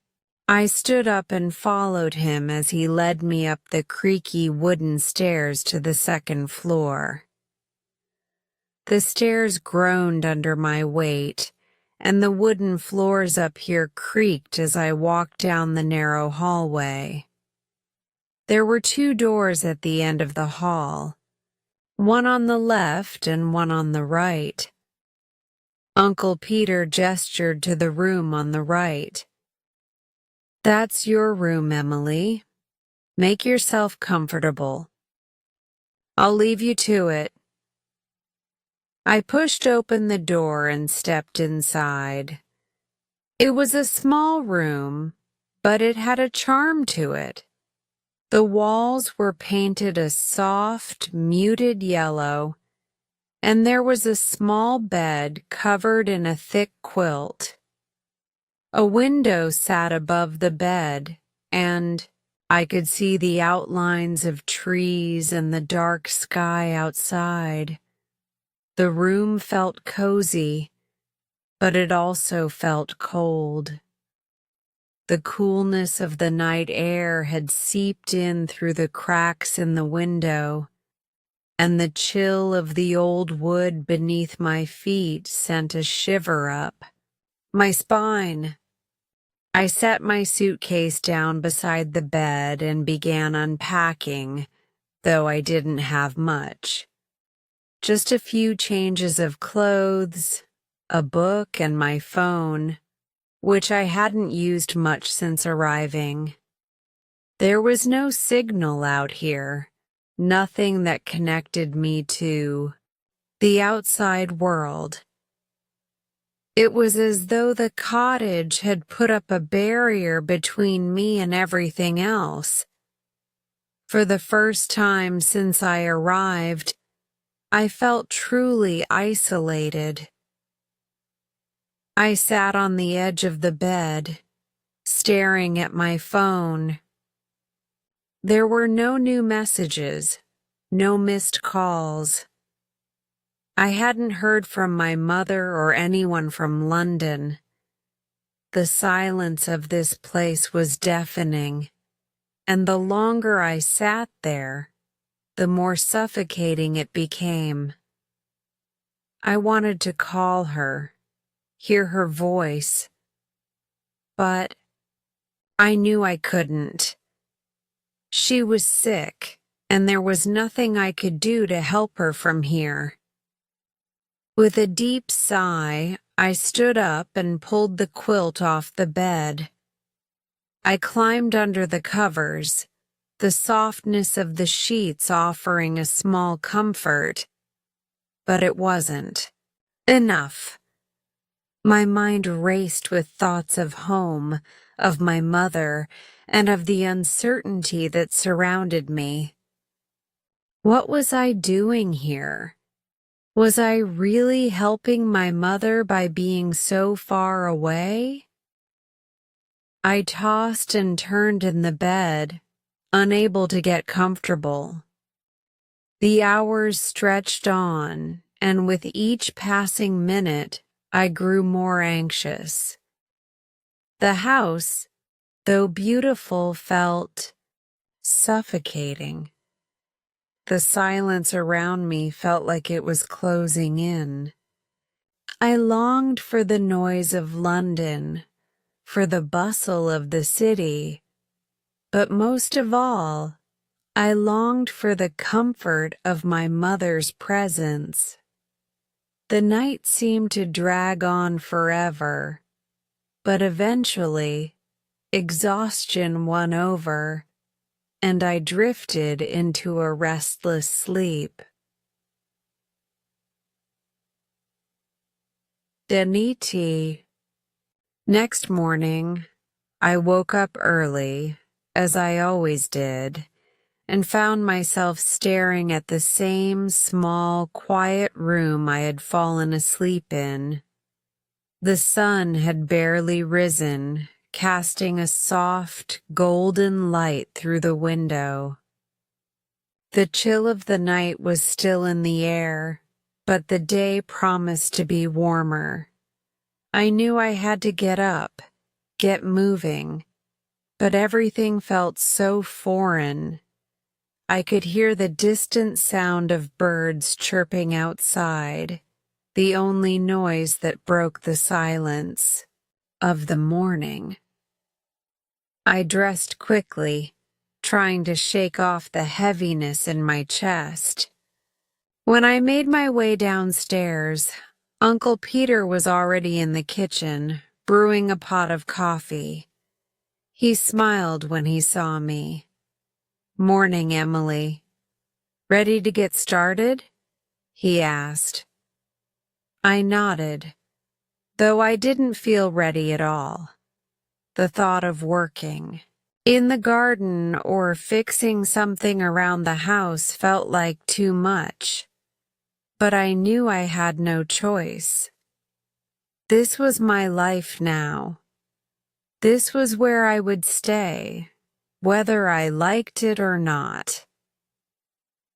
Speaker 1: I stood up and followed him as he led me up the creaky wooden stairs to the second floor. The stairs groaned under my weight, and the wooden floors up here creaked as I walked down the narrow hallway. There were 2 doors at the end of the hall, one on the left and one on the right. Uncle Peter gestured to the room on the right. "That's your room, Emily. Make yourself comfortable. I'll leave you to it." I pushed open the door and stepped inside. It was a small room, but it had a charm to it. The walls were painted a soft, muted yellow, and there was a small bed covered in a thick quilt. A window sat above the bed, and I could see the outlines of trees and the dark sky outside. The room felt cozy, but it also felt cold. The coolness of the night air had seeped in through the cracks in the window, and the chill of the old wood beneath my feet sent a shiver up my spine. I set my suitcase down beside the bed and began unpacking, though I didn't have much. Just a few changes of clothes, a book, and my phone, which I hadn't used much since arriving. There was no signal out here, nothing that connected me to the outside world. It was as though the cottage had put up a barrier between me and everything else. For the first time since I arrived, I felt truly isolated. I sat on the edge of the bed, staring at my phone. There were no new messages, no missed calls. I hadn't heard from my mother or anyone from London. The silence of this place was deafening, and the longer I sat there, the more suffocating it became. I wanted to call her, hear her voice, but I knew I couldn't. She was sick, and there was nothing I could do to help her from here. With a deep sigh, I stood up and pulled the quilt off the bed. I climbed under the covers, the softness of the sheets offering a small comfort, but it wasn't enough. My mind raced with thoughts of home, of my mother, and of the uncertainty that surrounded me. What was I doing here? Was I really helping my mother by being so far away? I tossed and turned in the bed, unable to get comfortable. The hours stretched on, and with each passing minute, I grew more anxious. The house, though beautiful, felt suffocating. The silence around me felt like it was closing in. I longed for the noise of London, for the bustle of the city, but most of all, I longed for the comfort of my mother's presence. The night seemed to drag on forever, but eventually, exhaustion won over, and I drifted into a restless sleep. Deniti. Next morning, I woke up early, as I always did, and found myself staring at the same small, quiet room I had fallen asleep in. The sun had barely risen, casting a soft, golden light through the window. The chill of the night was still in the air, but the day promised to be warmer. I knew I had to get up, get moving, but everything felt so foreign. I could hear the distant sound of birds chirping outside, the only noise that broke the silence of the morning. I dressed quickly, trying to shake off the heaviness in my chest. When I made my way downstairs, Uncle Peter was already in the kitchen, brewing a pot of coffee. He smiled when he saw me. "Morning, Emily. Ready to get started?" he asked. I nodded, though I didn't feel ready at all. The thought of working in the garden or fixing something around the house felt like too much, but I knew I had no choice. This was my life now. This was where I would stay, whether I liked it or not.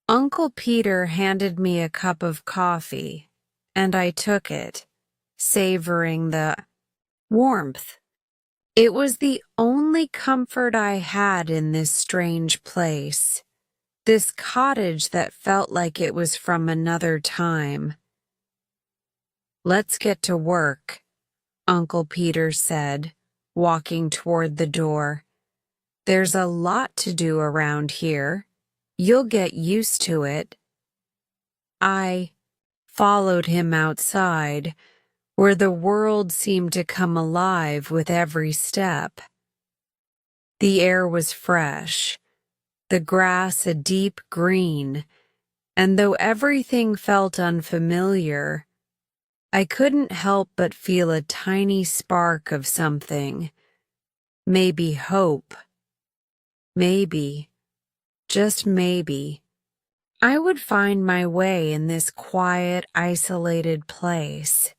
Speaker 1: Uncle Peter handed me a cup of coffee, and I took it, savoring the warmth. It was the only comfort I had in this strange place, this cottage that felt like it was from another time. "Let's get to work," Uncle Peter said, walking toward the door. "There's a lot to do around here. You'll get used to it." I followed him outside, where the world seemed to come alive with every step. The air was fresh, the grass a deep green, and though everything felt unfamiliar, I couldn't help but feel a tiny spark of something. Maybe hope. Maybe, just maybe, I would find my way in this quiet, isolated place.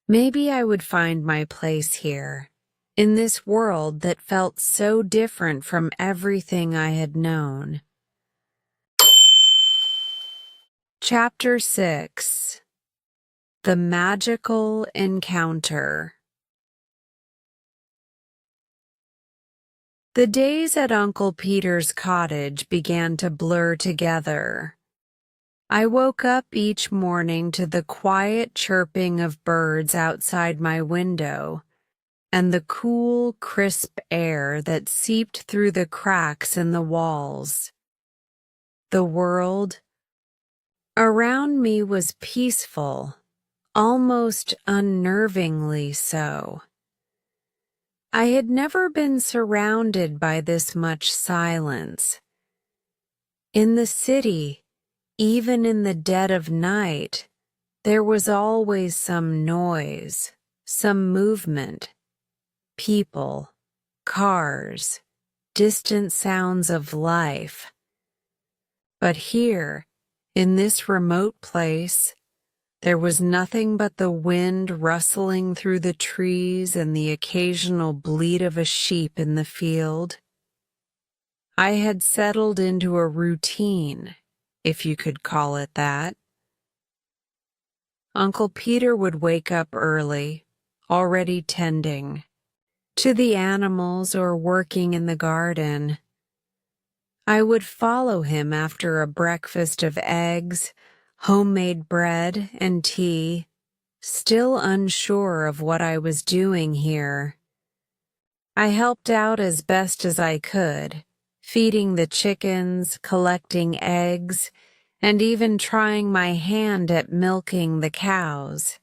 Speaker 1: Maybe I would find my place here, in this world that felt so different from everything I had known. Chapter 6. The Magical Encounter. The days at Uncle Peter's cottage began to blur together. I woke up each morning to the quiet chirping of birds outside my window, and the cool, crisp air that seeped through the cracks in the walls. The world around me was peaceful, almost unnervingly so. I had never been surrounded by this much silence. In the city, even in the dead of night, there was always some noise, some movement, people, cars, distant sounds of life. But here, in this remote place, there was nothing but the wind rustling through the trees and the occasional bleat of a sheep in the field. I had settled into a routine, if you could call it that. Uncle Peter would wake up early, already tending to the animals or working in the garden. I would follow him after a breakfast of eggs, homemade bread, and tea, still unsure of what I was doing here. I helped out as best as I could, feeding the chickens, collecting eggs, and even trying my hand at milking the cows.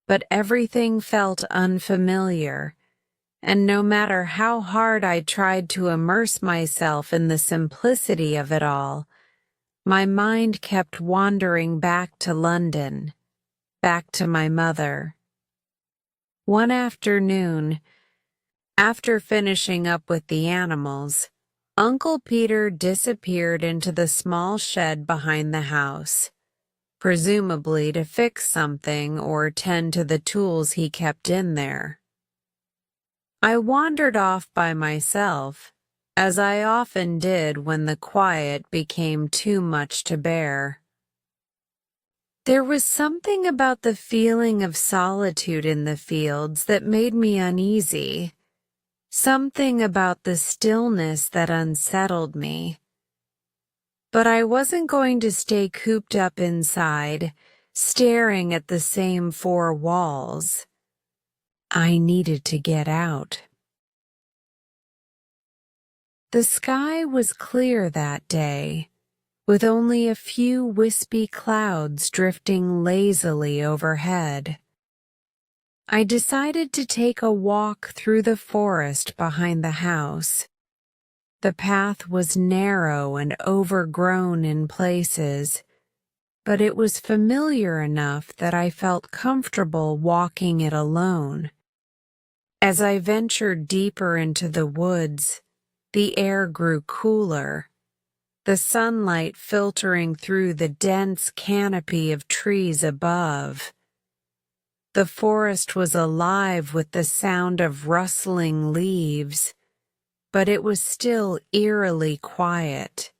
Speaker 1: But everything felt unfamiliar, and no matter how hard I tried to immerse myself in the simplicity of it all, my mind kept wandering back to London, back to my mother. One afternoon, after finishing up with the animals, Uncle Peter disappeared into the small shed behind the house, presumably to fix something or tend to the tools he kept in there. I wandered off by myself, as I often did when the quiet became too much to bear. There was something about the feeling of solitude in the fields that made me uneasy, something about the stillness that unsettled me. But I wasn't going to stay cooped up inside, staring at the same four walls. I needed to get out. The sky was clear that day, with only a few wispy clouds drifting lazily overhead. I decided to take a walk through the forest behind the house. The path was narrow and overgrown in places, but it was familiar enough that I felt comfortable walking it alone. As I ventured deeper into the woods, the air grew cooler, the sunlight filtering through the dense canopy of trees above. The forest was alive with the sound of rustling leaves, but it was still eerily quiet.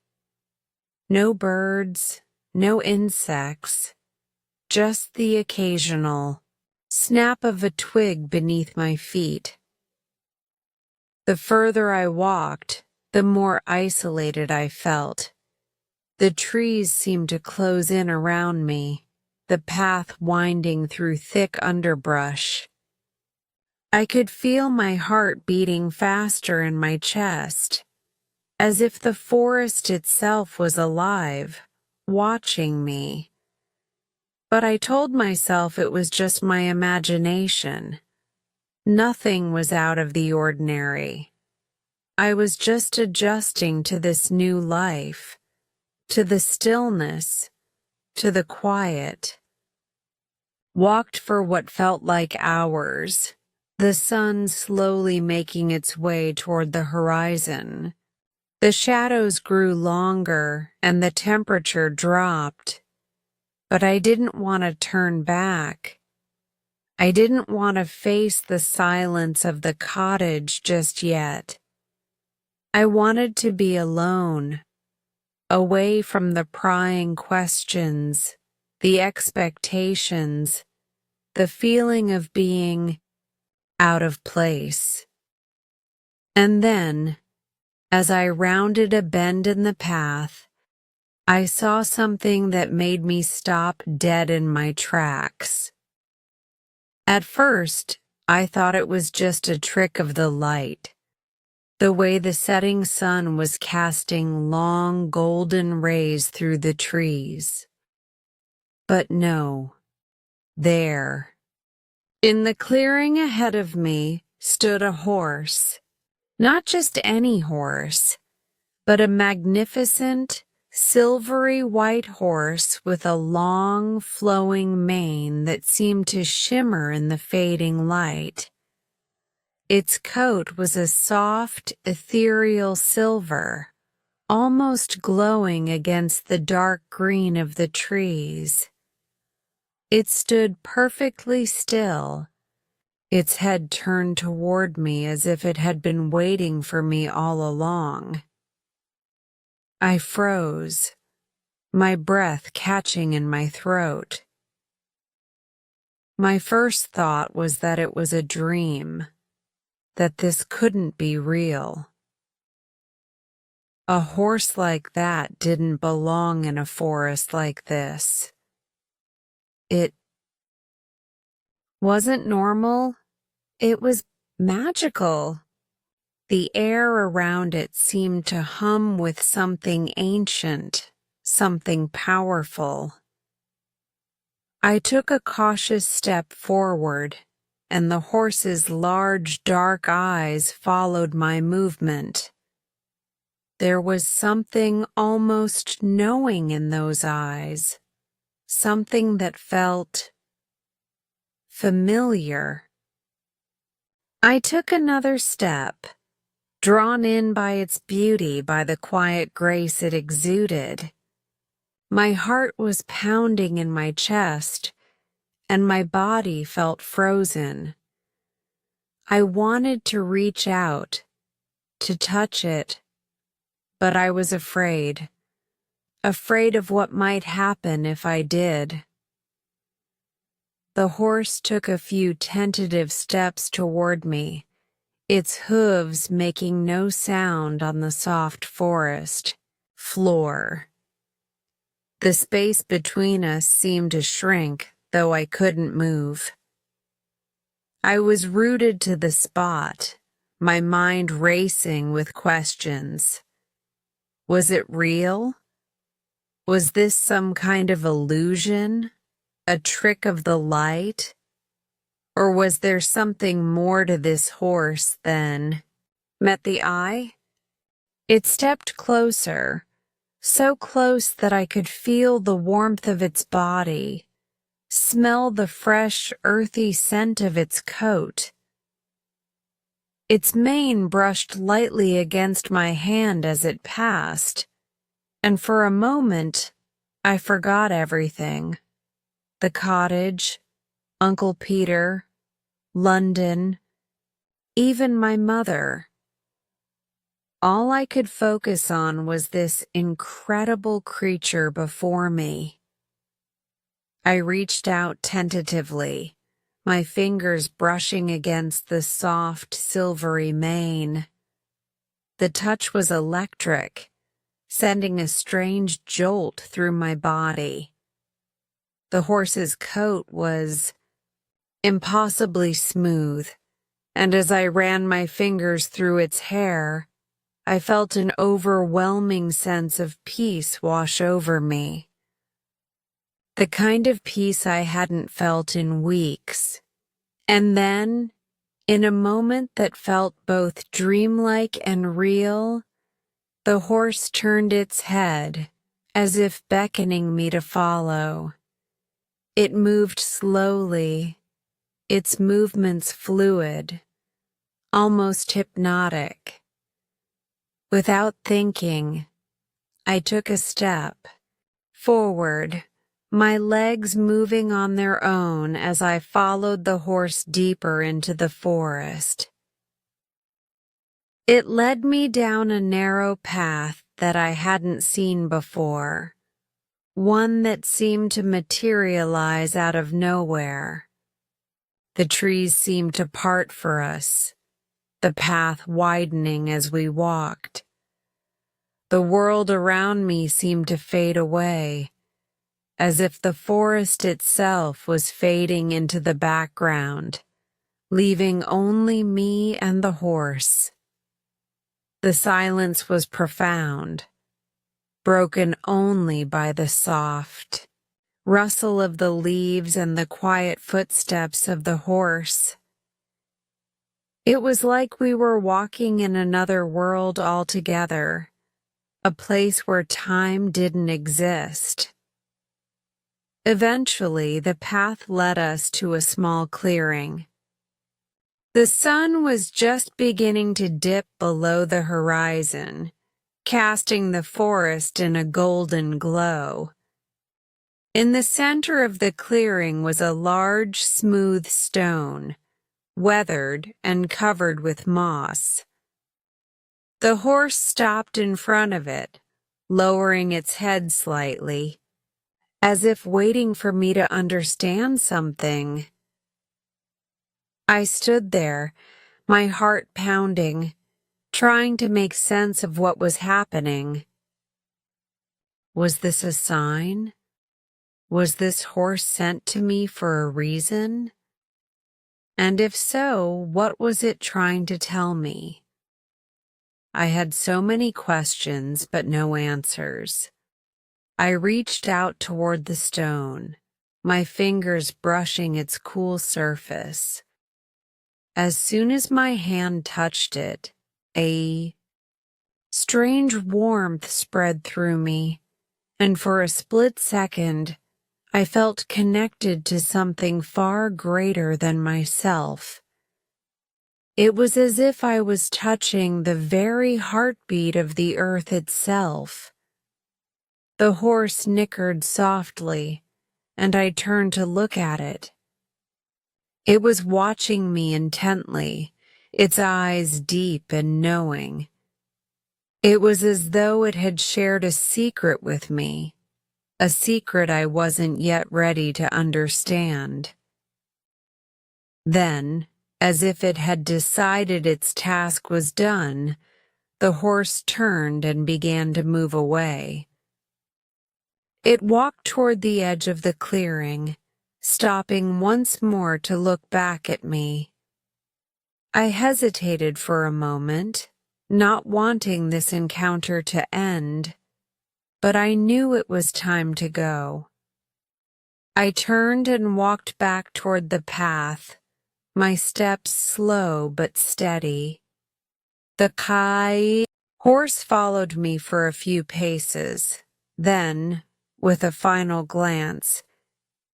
Speaker 1: No birds, no insects, just the occasional snap of a twig beneath my feet. The further I walked, the more isolated I felt. The trees seemed to close in around me, the path winding through thick underbrush. I could feel my heart beating faster in my chest, as if the forest itself was alive, watching me. But I told myself it was just my imagination. Nothing was out of the ordinary. I was just adjusting to this new life, to the stillness, to the quiet. Walked for what felt like hours, the sun slowly making its way toward the horizon. The shadows grew longer and the temperature dropped, but I didn't want to turn back. I didn't want to face the silence of the cottage just yet. I wanted to be alone, away from the prying questions, the expectations, the feeling of being out of place. And then, as I rounded a bend in the path, I saw something that made me stop dead in my tracks. At first, I thought it was just a trick of the light, the way the setting sun was casting long golden rays through the trees. But no, there, in the clearing ahead of me, stood a horse. Not just any horse, but a magnificent, silvery white horse with a long, flowing mane that seemed to shimmer in the fading light. Its coat was a soft, ethereal silver, almost glowing against the dark green of the trees. It stood perfectly still, its head turned toward me as if it had been waiting for me all along. I froze, my breath catching in my throat. My first thought was that it was a dream, that this couldn't be real. A horse like that didn't belong in a forest like this. It wasn't normal, it was magical. The air around it seemed to hum with something ancient, something powerful. I took a cautious step forward, and the horse's large, dark eyes followed my movement. There was something almost knowing in those eyes, something that felt familiar. I took another step, drawn in by its beauty, by the quiet grace it exuded. My heart was pounding in my chest, and my body felt frozen. I wanted to reach out, to touch it, but I was afraid of what might happen if I did. The horse took a few tentative steps toward me, its hooves making no sound on the soft forest floor. The space between us seemed to shrink, though I couldn't move. I was rooted to the spot, my mind racing with questions. Was it real? Was this some kind of illusion? A trick of the light? Or was there something more to this horse than met the eye? It stepped closer, so close that I could feel the warmth of its body, smell the fresh, earthy scent of its coat. Its mane brushed lightly against my hand as it passed, and for a moment I forgot everything. The cottage, Uncle Peter, London, even my mother. All I could focus on was this incredible creature before me. I reached out tentatively, my fingers brushing against the soft, silvery mane. The touch was electric, sending a strange jolt through my body. The horse's coat was impossibly smooth, and as I ran my fingers through its hair, I felt an overwhelming sense of peace wash over me. The kind of peace I hadn't felt in weeks. And then, in a moment that felt both dreamlike and real, the horse turned its head, as if beckoning me to follow. It moved slowly, its movements fluid, almost hypnotic. Without thinking, I took a step forward, my legs moving on their own as I followed the horse deeper into the forest. It led me down a narrow path that I hadn't seen before, one that seemed to materialize out of nowhere. The trees seemed to part for us, the path widening as we walked. The world around me seemed to fade away, as if the forest itself was fading into the background, leaving only me and the horse. The silence was profound, broken only by the soft rustle of the leaves and the quiet footsteps of the horse. It was like we were walking in another world altogether, a place where time didn't exist. Eventually, the path led us to a small clearing. The sun was just beginning to dip below the horizon, casting the forest in a golden glow. In the center of the clearing was a large, smooth stone, weathered and covered with moss. The horse stopped in front of it, lowering its head slightly, as if waiting for me to understand something. I stood there, my heart pounding, trying to make sense of what was happening. Was this a sign? Was this horse sent to me for a reason? And if so, what was it trying to tell me? I had so many questions, but no answers. I reached out toward the stone, my fingers brushing its cool surface. As soon as my hand touched it, a strange warmth spread through me, and for a split second, I felt connected to something far greater than myself. It was as if I was touching the very heartbeat of the earth itself. The horse nickered softly, and I turned to look at it. It was watching me intently, its eyes deep and knowing. It was as though it had shared a secret with me, a secret I wasn't yet ready to understand. Then, as if it had decided its task was done, the horse turned and began to move away. It walked toward the edge of the clearing, stopping once more to look back at me. I hesitated for a moment, not wanting this encounter to end, but I knew it was time to go. I turned and walked back toward the path, my steps slow but steady. The horse followed me for a few paces, then, with a final glance,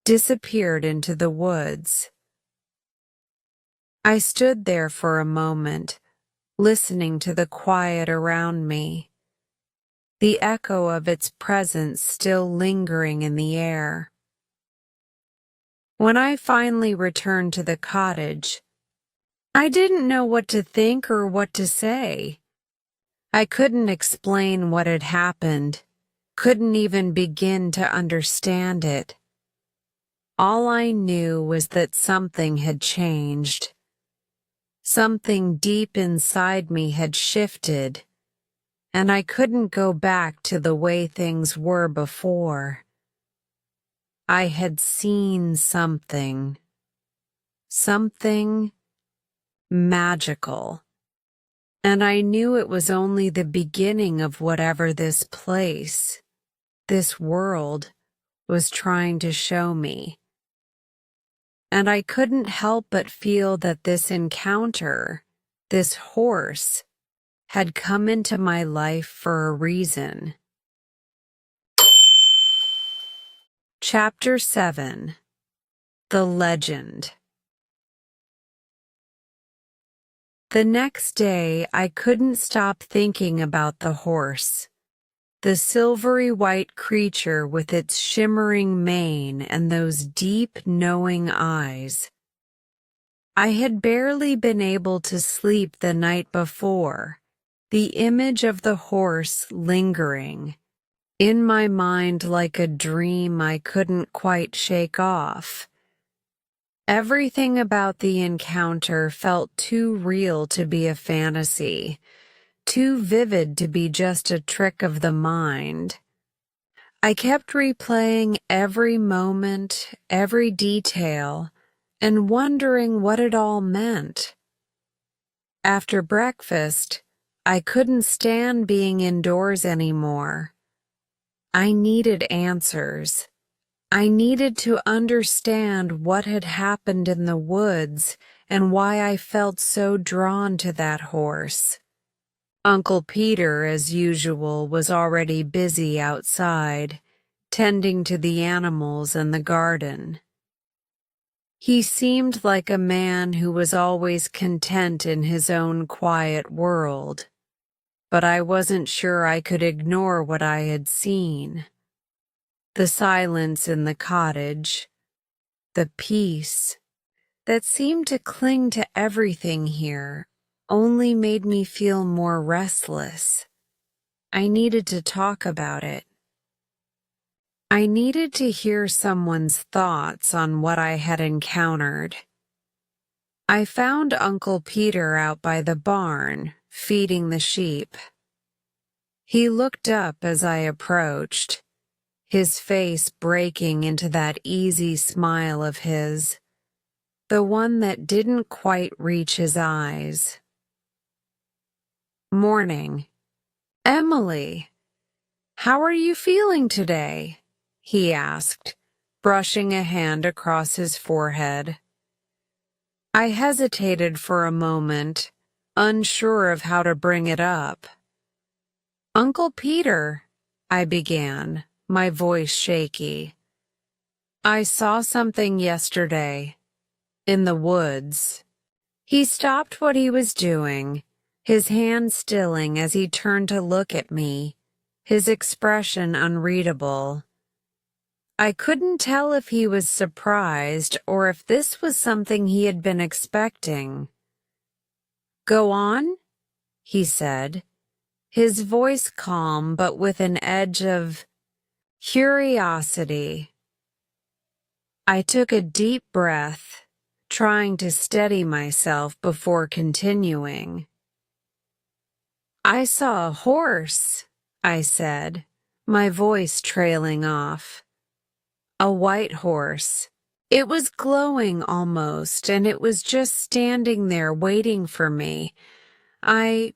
Speaker 1: disappeared into the woods. I stood there for a moment, listening to the quiet around me, the echo of its presence still lingering in the air. When I finally returned to the cottage, I didn't know what to think or what to say. I couldn't explain what had happened, couldn't even begin to understand it. All I knew was that something had changed. Something deep inside me had shifted, and I couldn't go back to the way things were before. I had seen something magical, and I knew it was only the beginning of whatever this place, this world, was trying to show me. And I couldn't help but feel that this encounter, this horse, had come into my life for a reason. Chapter 7. The Legend. The next day, I couldn't stop thinking about the horse, the silvery white creature with its shimmering mane and those deep, knowing eyes. I had barely been able to sleep the night before, the image of the horse lingering in my mind like a dream I couldn't quite shake off. Everything about the encounter felt too real to be a fantasy, too vivid to be just a trick of the mind. I kept replaying every moment, every detail, and wondering what it all meant. After breakfast, I couldn't stand being indoors anymore. I needed answers. I needed to understand what had happened in the woods and why I felt so drawn to that horse. Uncle Peter, as usual, was already busy outside, tending to the animals and the garden. He seemed like a man who was always content in his own quiet world, but I wasn't sure I could ignore what I had seen. The silence in the cottage, the peace that seemed to cling to everything here, only made me feel more restless. I needed to talk about it. I needed to hear someone's thoughts on what I had encountered. I found Uncle Peter out by the barn, feeding the sheep. He looked up as I approached, his face breaking into that easy smile of his, the one that didn't quite reach his eyes. "Morning. Emily, how are you feeling today?" he asked, brushing a hand across his forehead. I hesitated for a moment, unsure of how to bring it up. "Uncle Peter," I began, my voice shaky. "I saw something yesterday, in the woods." He stopped what he was doing, his hand stilling as he turned to look at me, his expression unreadable. I couldn't tell if he was surprised or if this was something he had been expecting. "Go on," he said, his voice calm but with an edge of curiosity. I took a deep breath, trying to steady myself before continuing. "I saw a horse," I said, my voice trailing off. "A white horse. It was glowing almost, and it was just standing there waiting for me. I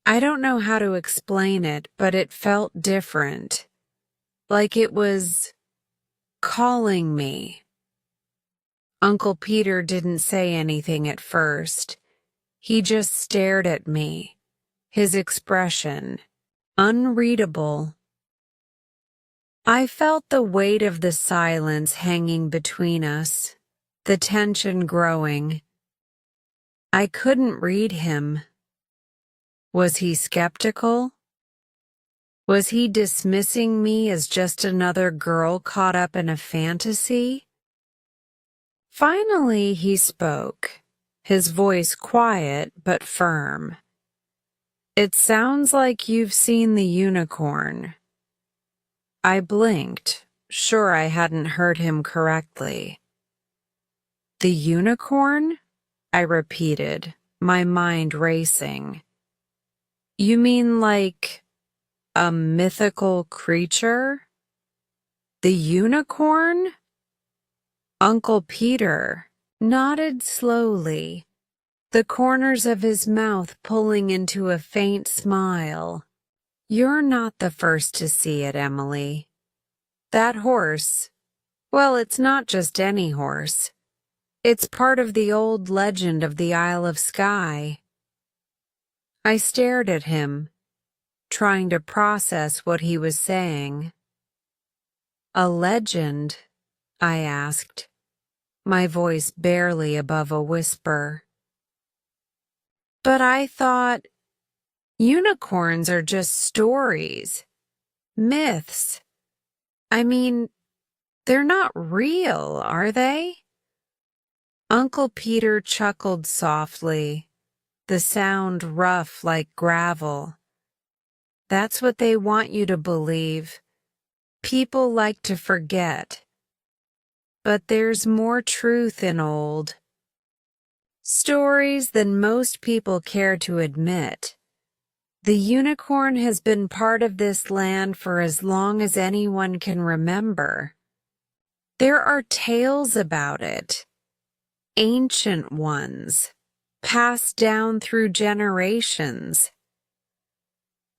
Speaker 1: don't know how to explain it, but it felt different, like it was calling me." Uncle Peter didn't say anything at first. He just stared at me, his expression unreadable. I felt the weight of the silence hanging between us, the tension growing. I couldn't read him. Was he skeptical? Was he dismissing me as just another girl caught up in a fantasy? Finally, he spoke, his voice quiet but firm. "It sounds like you've seen the unicorn." I blinked, sure I hadn't heard him correctly. "The unicorn?" I repeated, my mind racing. "You mean like a mythical creature? The unicorn?" Uncle Peter nodded slowly, the corners of his mouth pulling into a faint smile. "You're not the first to see it, Emily. That horse, well, it's not just any horse. It's part of the old legend of the Isle of Skye." I stared at him, trying to process what he was saying. "A legend?" I asked, my voice barely above a whisper. "But I thought unicorns are just stories, myths. I mean, they're not real, are they?" Uncle Peter chuckled softly, the sound rough like gravel. "That's what they want you to believe. People like to forget. But there's more truth in old stories than most people care to admit. The unicorn has been part of this land for as long as anyone can remember. There are tales about it, ancient ones, passed down through generations.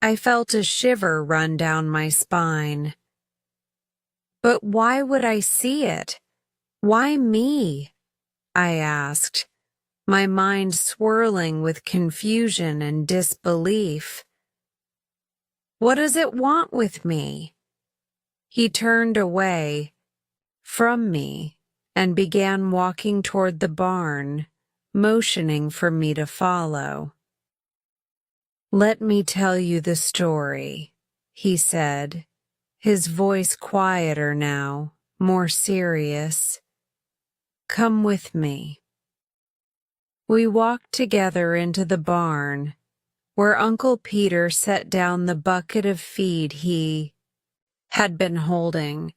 Speaker 1: I felt a shiver run down my spine. But why would I see it? Why me? I asked, my mind swirling with confusion and disbelief. What does it want with me? He turned away from me and began walking toward the barn, motioning for me to follow. Let me tell you the story, he said, his voice quieter now, more serious. Come with me. We walked together into the barn, where Uncle Peter set down the bucket of feed he had been holding.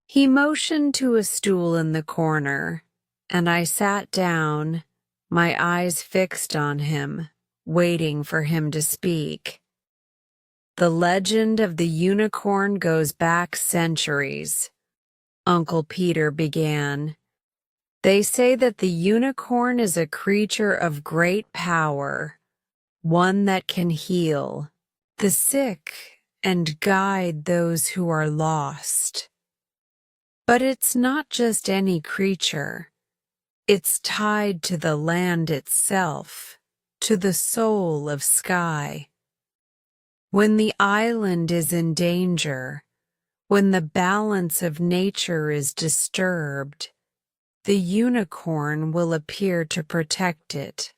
Speaker 1: He motioned to a stool in the corner, and I sat down, my eyes fixed on him, waiting for him to speak. The legend of the unicorn goes back centuries, Uncle Peter began. They say that the unicorn is a creature of great power, one that can heal the sick and guide those who are lost. But it's not just any creature. It's tied to the land itself, to the soul of sky. When the island is in danger, when the balance of nature is disturbed, the unicorn will appear to protect it,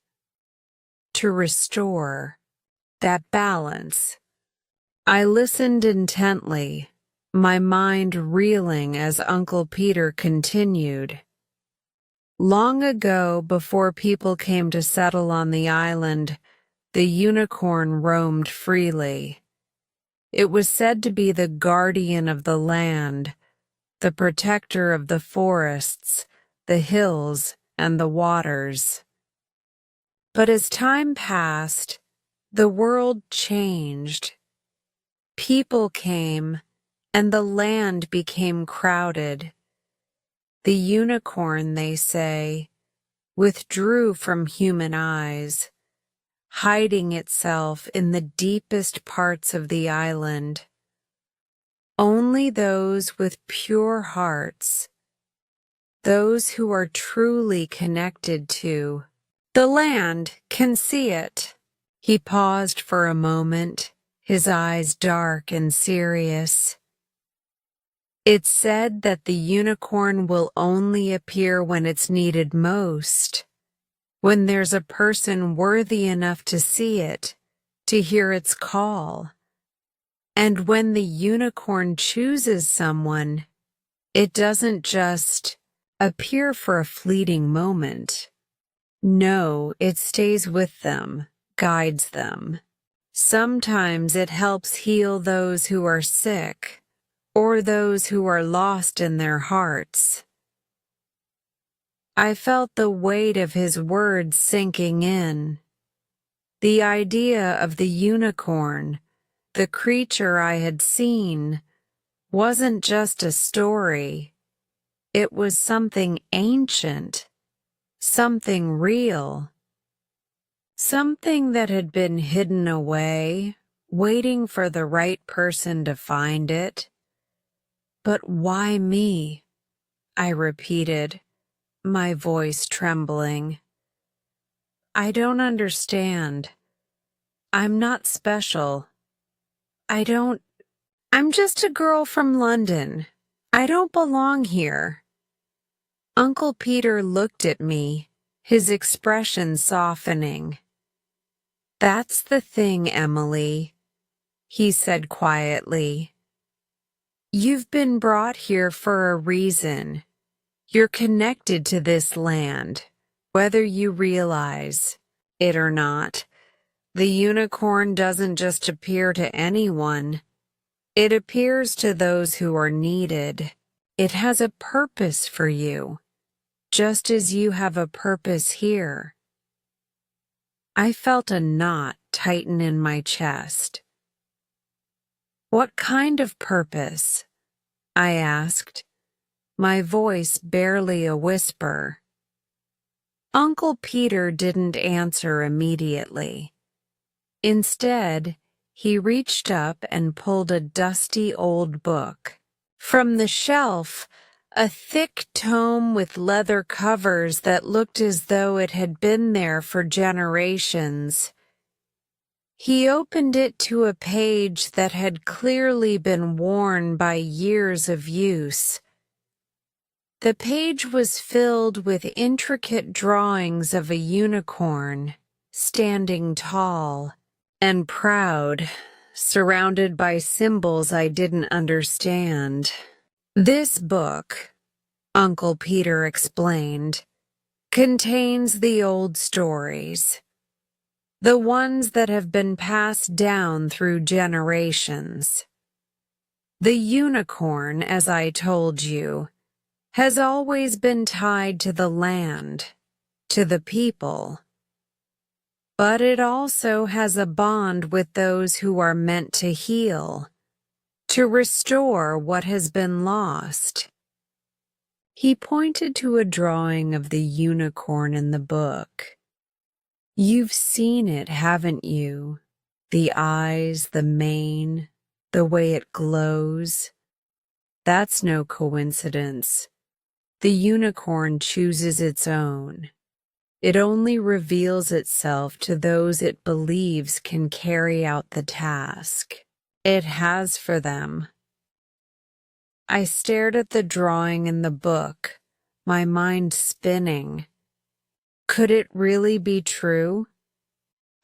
Speaker 1: to restore that balance. I listened intently, my mind reeling as Uncle Peter continued. Long ago, before people came to settle on the island, the unicorn roamed freely. It was said to be the guardian of the land, the protector of the forests, the hills, and the waters. But as time passed, the world changed. People came, and the land became crowded. The unicorn, they say, withdrew from human eyes, hiding itself in the deepest parts of the island. Only those with pure hearts, those who are truly connected to the land, can see it. He paused for a moment, his eyes dark and serious. It's said that the unicorn will only appear when it's needed most, when there's a person worthy enough to see it, to hear its call. And when the unicorn chooses someone, it doesn't just appear for a fleeting moment. No, it stays with them, guides them. Sometimes it helps heal those who are sick, or those who are lost in their hearts. I felt the weight of his words sinking in. The idea of the unicorn, the creature I had seen, wasn't just a story. It was something ancient, something real, something that had been hidden away, waiting for the right person to find it. But why me? I repeated, my voice trembling. I don't understand. I'm not special. I'm just a girl from London. I don't belong here. Uncle Peter looked at me, his expression softening. That's the thing, Emily, he said quietly. You've been brought here for a reason. You're connected to this land, whether you realize it or not. The unicorn doesn't just appear to anyone. It appears to those who are needed. It has a purpose for you, just as you have a purpose here. I felt a knot tighten in my chest. What kind of purpose? I asked, my voice barely a whisper. Uncle Peter didn't answer immediately. Instead, he reached up and pulled a dusty old book from the shelf, a thick tome with leather covers that looked as though it had been there for generations. He opened it to a page that had clearly been worn by years of use. The page was filled with intricate drawings of a unicorn, standing tall and proud, surrounded by symbols I didn't understand. This book, Uncle Peter explained, contains the old stories, the ones that have been passed down through generations. The unicorn, as I told you, has always been tied to the land, to the people. But it also has a bond with those who are meant to heal, to restore what has been lost. He pointed to a drawing of the unicorn in the book. You've seen it, haven't you? The eyes, the mane, the way it glows. That's no coincidence. The unicorn chooses its own. It only reveals itself to those it believes can carry out the task it has for them. I stared at the drawing in the book, my mind spinning. Could it really be true?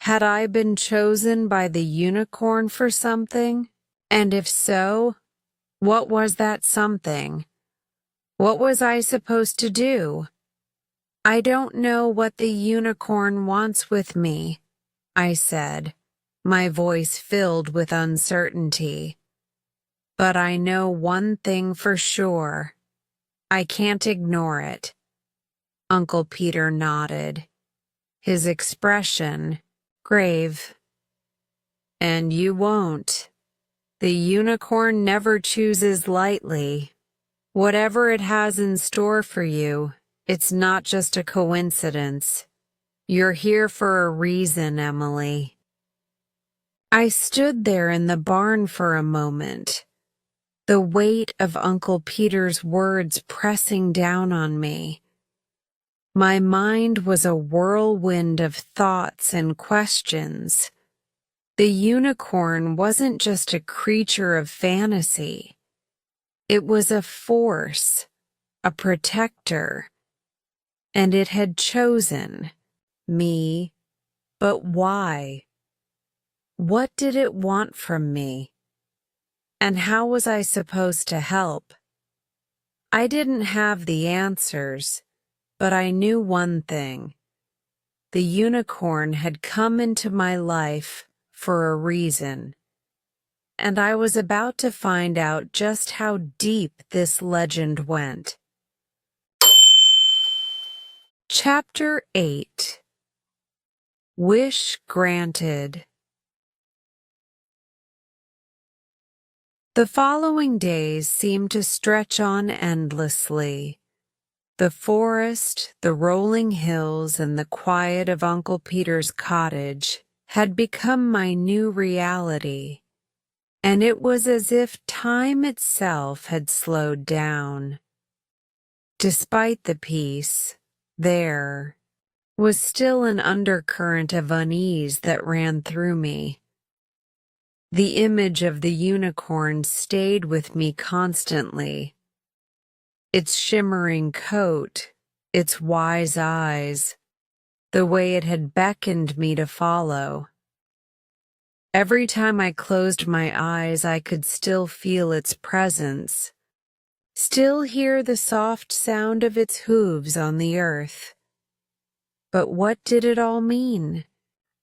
Speaker 1: Had I been chosen by the unicorn for something? And if so, what was that something? What was I supposed to do? I don't know what the unicorn wants with me, I said, my voice filled with uncertainty. But I know one thing for sure. I can't ignore it. Uncle Peter nodded, his expression grave. And you won't. The unicorn never chooses lightly. Whatever it has in store for you, it's not just a coincidence. You're here for a reason, Emily. I stood there in the barn for a moment, the weight of Uncle Peter's words pressing down on me. My mind was a whirlwind of thoughts and questions. The unicorn wasn't just a creature of fantasy. It was a force, a protector, and it had chosen me. But why? What did it want from me? And how was I supposed to help? I didn't have the answers, but I knew one thing. The unicorn had come into my life for a reason. And I was about to find out just how deep this legend went. Chapter 8. Wish Granted. The following days seemed to stretch on endlessly. The forest, the rolling hills, and the quiet of Uncle Peter's cottage had become my new reality. And it was as if time itself had slowed down. Despite the peace, there was still an undercurrent of unease that ran through me. The image of the unicorn stayed with me constantly. Its shimmering coat, its wise eyes, the way it had beckoned me to follow. Every time I closed my eyes, I could still feel its presence, still hear the soft sound of its hooves on the earth. But what did it all mean?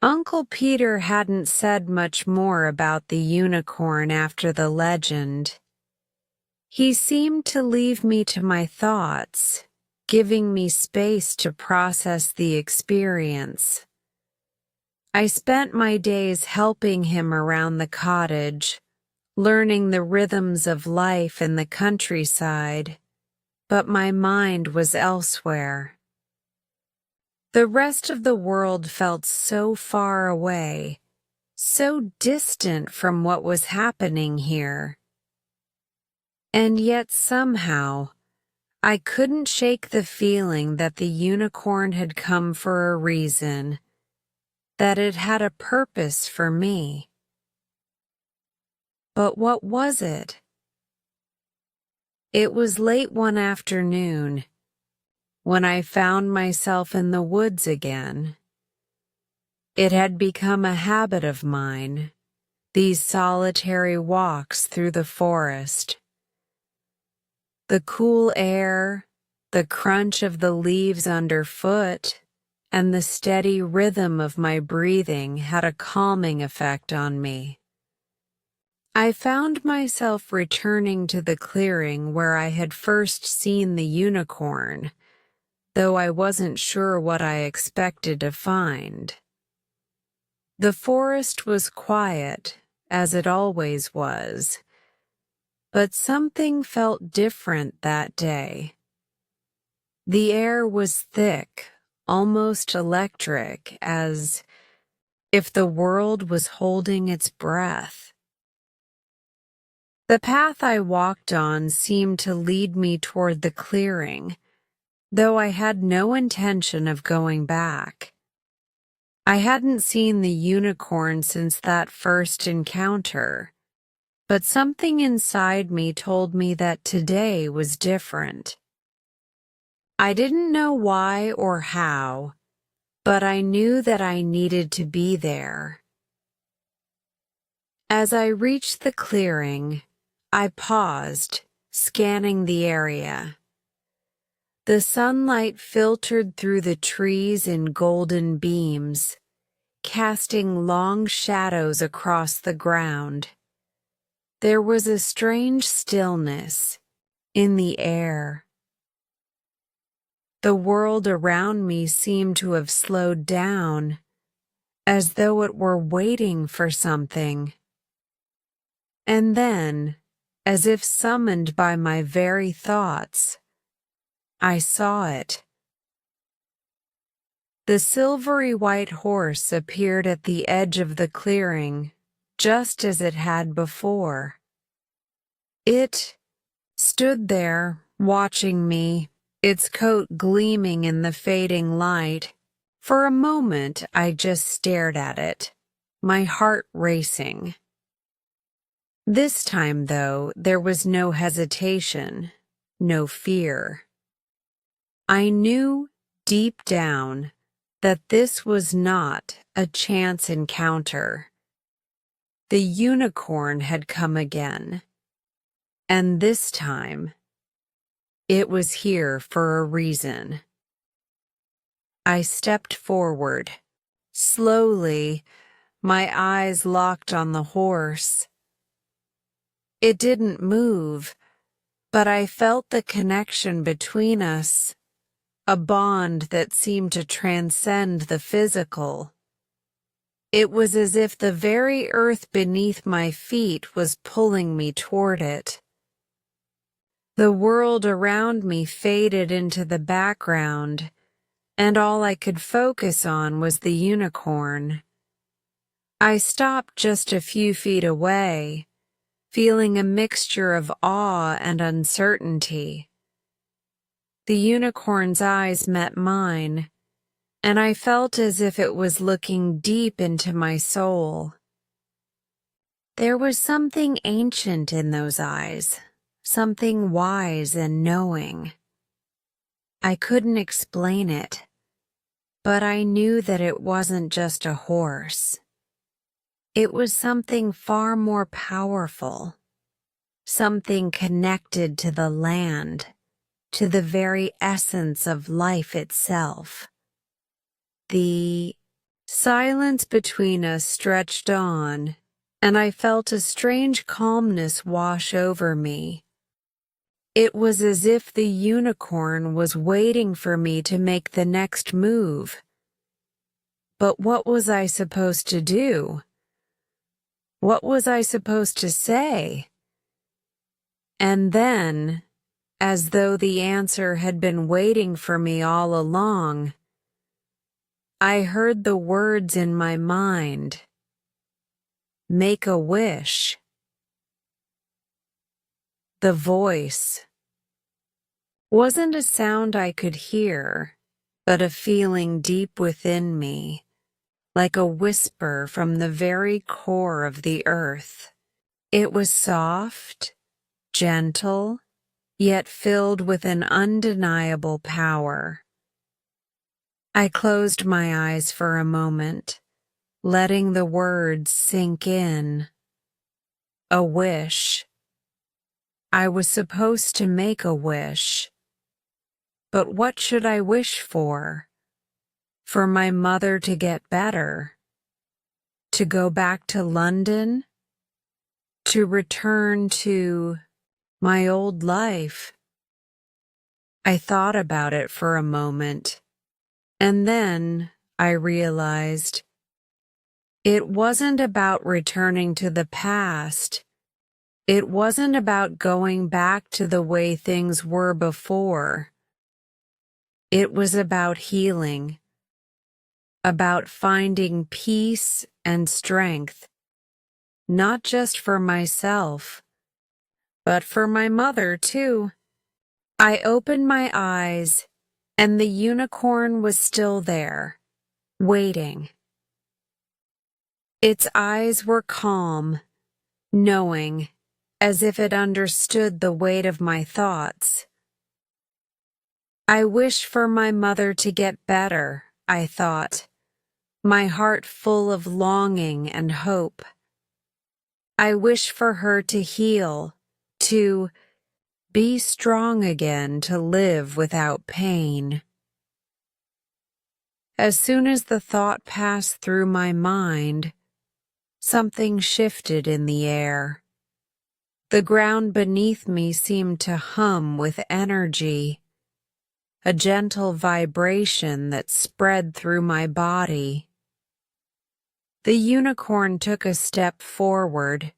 Speaker 1: Uncle Peter hadn't said much more about the unicorn after the legend. He seemed to leave me to my thoughts, giving me space to process the experience. I spent my days helping him around the cottage, learning the rhythms of life in the countryside. but my mind was elsewhere. The rest of the world felt so far away, so distant from what was happening here. And yet somehow, I couldn't shake the feeling that the unicorn had come for a reason, that it had a purpose for me. But what was it? It was late one afternoon when I found myself in the woods again. It had become a habit of mine, these solitary walks through the forest. The cool air, the crunch of the leaves underfoot, and the steady rhythm of my breathing had a calming effect on me. I found myself returning to the clearing where I had first seen the unicorn, though I wasn't sure what I expected to find. The forest was quiet, as it always was, but something felt different that day. The air was thick, almost electric, as if the world was holding its breath. The path I walked on seemed to lead me toward the clearing, though I had no intention of going back. I hadn't seen the unicorn since that first encounter, but something inside me told me that today was different. I didn't know why or how, but I knew that I needed to be there. As I reached the clearing, I paused, scanning the area. The sunlight filtered through the trees in golden beams, casting long shadows across the ground. There was a strange stillness in the air. The world around me seemed to have slowed down, as though it were waiting for something. And then, as if summoned by my very thoughts, I saw it. The silvery white horse appeared at the edge of the clearing, just as it had before. It stood there, watching me, its coat gleaming in the fading light. For a moment I just stared at it, my heart racing. This time, though, there was no hesitation, no fear. I knew deep down that this was not a chance encounter. The unicorn had come again, and this time, it was here for a reason. I stepped forward. Slowly, my eyes locked on the horse. It didn't move, but I felt the connection between us, a bond that seemed to transcend the physical. It was as if the very earth beneath my feet was pulling me toward it. The world around me faded into the background, and all I could focus on was the unicorn. I stopped just a few feet away, feeling a mixture of awe and uncertainty. The unicorn's eyes met mine, and I felt as if it was looking deep into my soul. There was something ancient in those eyes, something wise and knowing. I couldn't explain it, but I knew that it wasn't just a horse. It was something far more powerful, something connected to the land, to the very essence of life itself. The silence between us stretched on, and I felt a strange calmness wash over me. It was as if the unicorn was waiting for me to make the next move. But what was I supposed to do? What was I supposed to say? And then, as though the answer had been waiting for me all along. I heard the words in my mind. Make a wish. The voice wasn't a sound I could hear, but a feeling deep within me, like a whisper from the very core of the earth. It was soft, gentle, yet filled with an undeniable power. I closed my eyes for a moment, letting the words sink in. A wish. I was supposed to make a wish. But what should I wish for? For my mother to get better? To go back to London? To return to my old life? I thought about it for a moment, and then I realized it wasn't about returning to the past. It wasn't about going back to the way things were before. It was about healing, about finding peace and strength, not just for myself, but for my mother too. I opened my eyes, and the unicorn was still there, waiting. Its eyes were calm, knowing, as if it understood the weight of my thoughts. I wish for my mother to get better, I thought, my heart full of longing and hope. I wish for her to heal, to be strong again, to live without pain. As soon as the thought passed through my mind, something shifted in the air. The ground beneath me seemed to hum with energy, a gentle vibration that spread through my body. The unicorn took a step forward,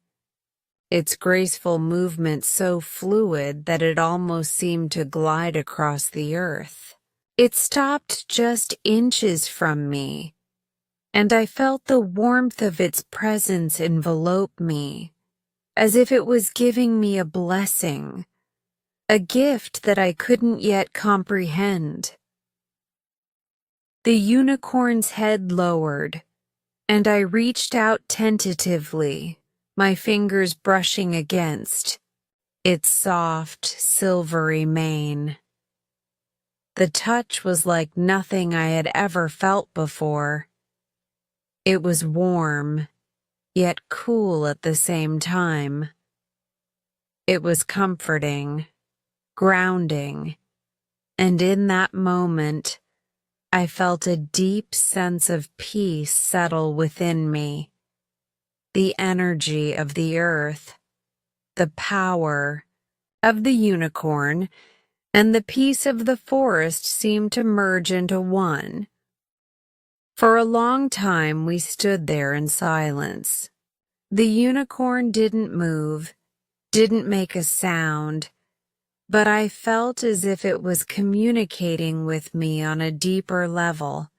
Speaker 1: its graceful movement so fluid that it almost seemed to glide across the earth. It stopped just inches from me, and I felt the warmth of its presence envelope me, as if it was giving me a blessing, a gift that I couldn't yet comprehend. The unicorn's head lowered, and I reached out tentatively, my fingers brushing against its soft, silvery mane. The touch was like nothing I had ever felt before. It was warm, yet cool at the same time. It was comforting, grounding, and in that moment, I felt a deep sense of peace settle within me. The energy of the earth, the power of the unicorn, and the peace of the forest seemed to merge into one. For a long time we stood there in silence. The unicorn didn't move, didn't make a sound, but I felt as if it was communicating with me on a deeper level,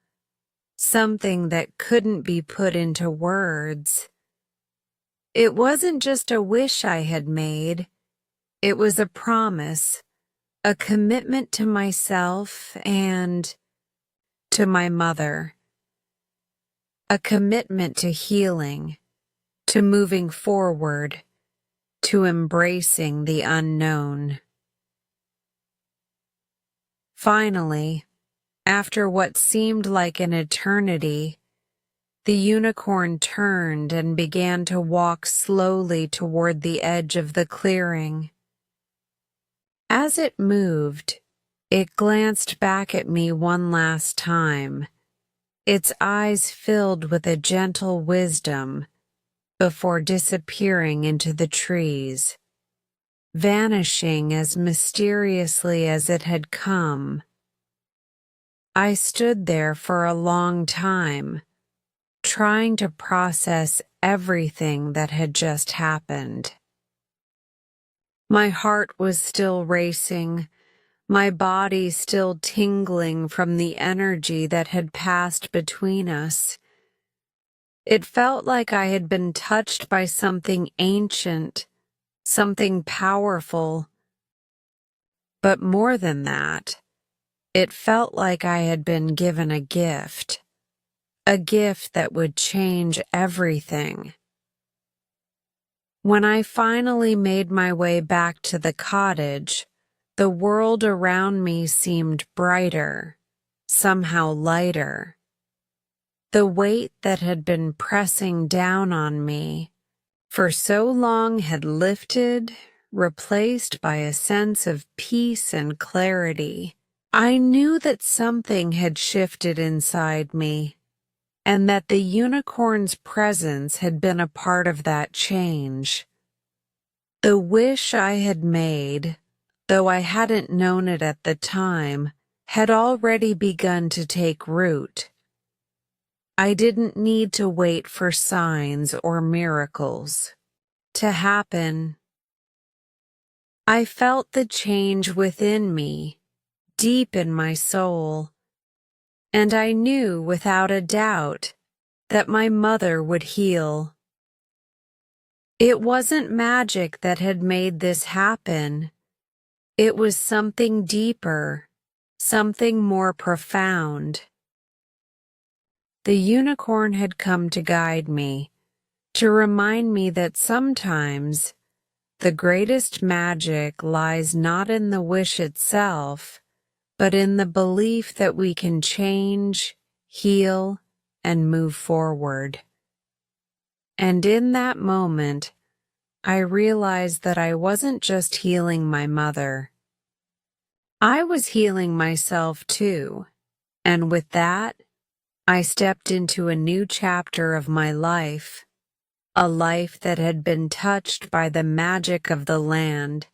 Speaker 1: something that couldn't be put into words. It wasn't just a wish I had made, it was a promise, a commitment to myself and to my mother, a commitment to healing, to moving forward, to embracing the unknown. Finally, after what seemed like an eternity, the unicorn turned and began to walk slowly toward the edge of the clearing. As it moved, it glanced back at me one last time, its eyes filled with a gentle wisdom, before disappearing into the trees, vanishing as mysteriously as it had come. I stood there for a long time, trying to process everything that had just happened. My heart was still racing, my body still tingling from the energy that had passed between us. It felt like I had been touched by something ancient, something powerful. But more than that, it felt like I had been given a gift that would change everything. When I finally made my way back to the cottage, the world around me seemed brighter, somehow lighter. The weight that had been pressing down on me for so long had lifted, replaced by a sense of peace and clarity. I knew that something had shifted inside me, and that the unicorn's presence had been a part of that change. The wish I had made, though I hadn't known it at the time, had already begun to take root. I didn't need to wait for signs or miracles to happen. I felt the change within me, deep in my soul, and I knew without a doubt that my mother would heal. It wasn't magic that had made this happen. It was something deeper, something more profound. The unicorn had come to guide me, to remind me that sometimes the greatest magic lies not in the wish itself, but in the belief that we can change, heal, and move forward. And in that moment, I realized that I wasn't just healing my mother. I was healing myself too, and with that, I stepped into a new chapter of my life, a life that had been touched by the magic of the land,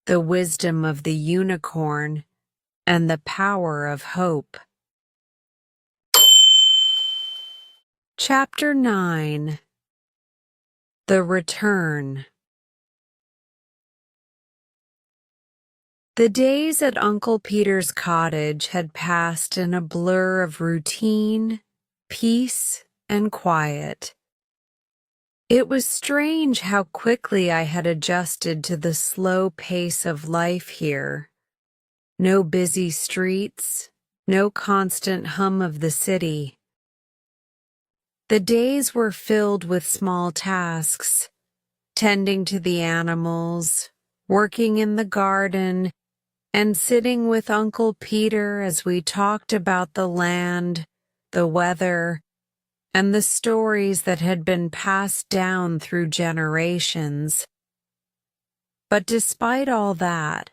Speaker 1: the wisdom of the unicorn, and the power of hope. Chapter 9. The Return. The days at Uncle Peter's cottage had passed in a blur of routine, peace, and quiet. It was strange how quickly I had adjusted to the slow pace of life here. No busy streets, no constant hum of the city. The days were filled with small tasks, tending to the animals, working in the garden, and sitting with Uncle Peter as we talked about the land, the weather, and the stories that had been passed down through generations. But despite all that,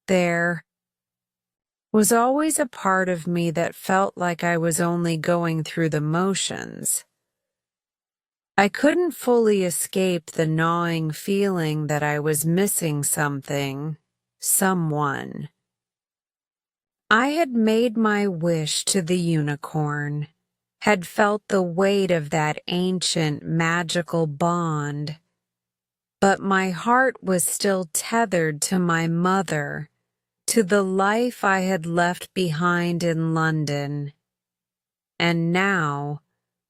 Speaker 1: there was always a part of me that felt like I was only going through the motions. I couldn't fully escape the gnawing feeling that I was missing something, someone. I had made my wish to the unicorn, had felt the weight of that ancient magical bond, but my heart was still tethered to my mother, to the life I had left behind in London. And now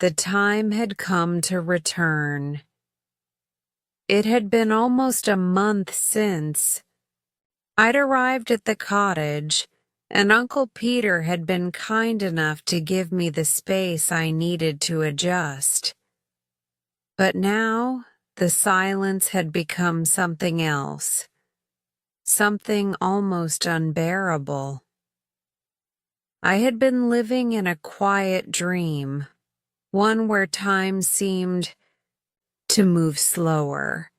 Speaker 1: the time had come to return. It had been almost a month since I'd arrived at the cottage, and Uncle Peter had been kind enough to give me the space I needed to adjust. But now the silence had become something else, something almost unbearable. I had been living in a quiet dream, one where time seemed to move slower,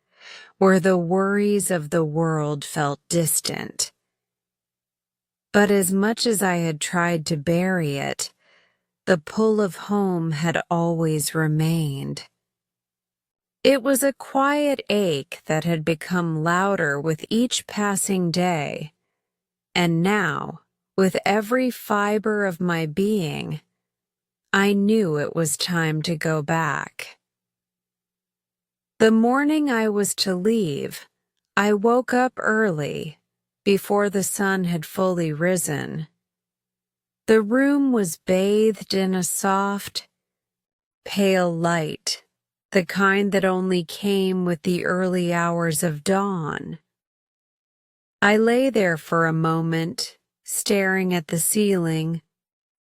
Speaker 1: where the worries of the world felt distant. But as much as I had tried to bury it, the pull of home had always remained. It was a quiet ache that had become louder with each passing day, and now, with every fiber of my being, I knew it was time to go back. The morning I was to leave, I woke up early, before the sun had fully risen. The room was bathed in a soft, pale light, the kind that only came with the early hours of dawn. I lay there for a moment, staring at the ceiling,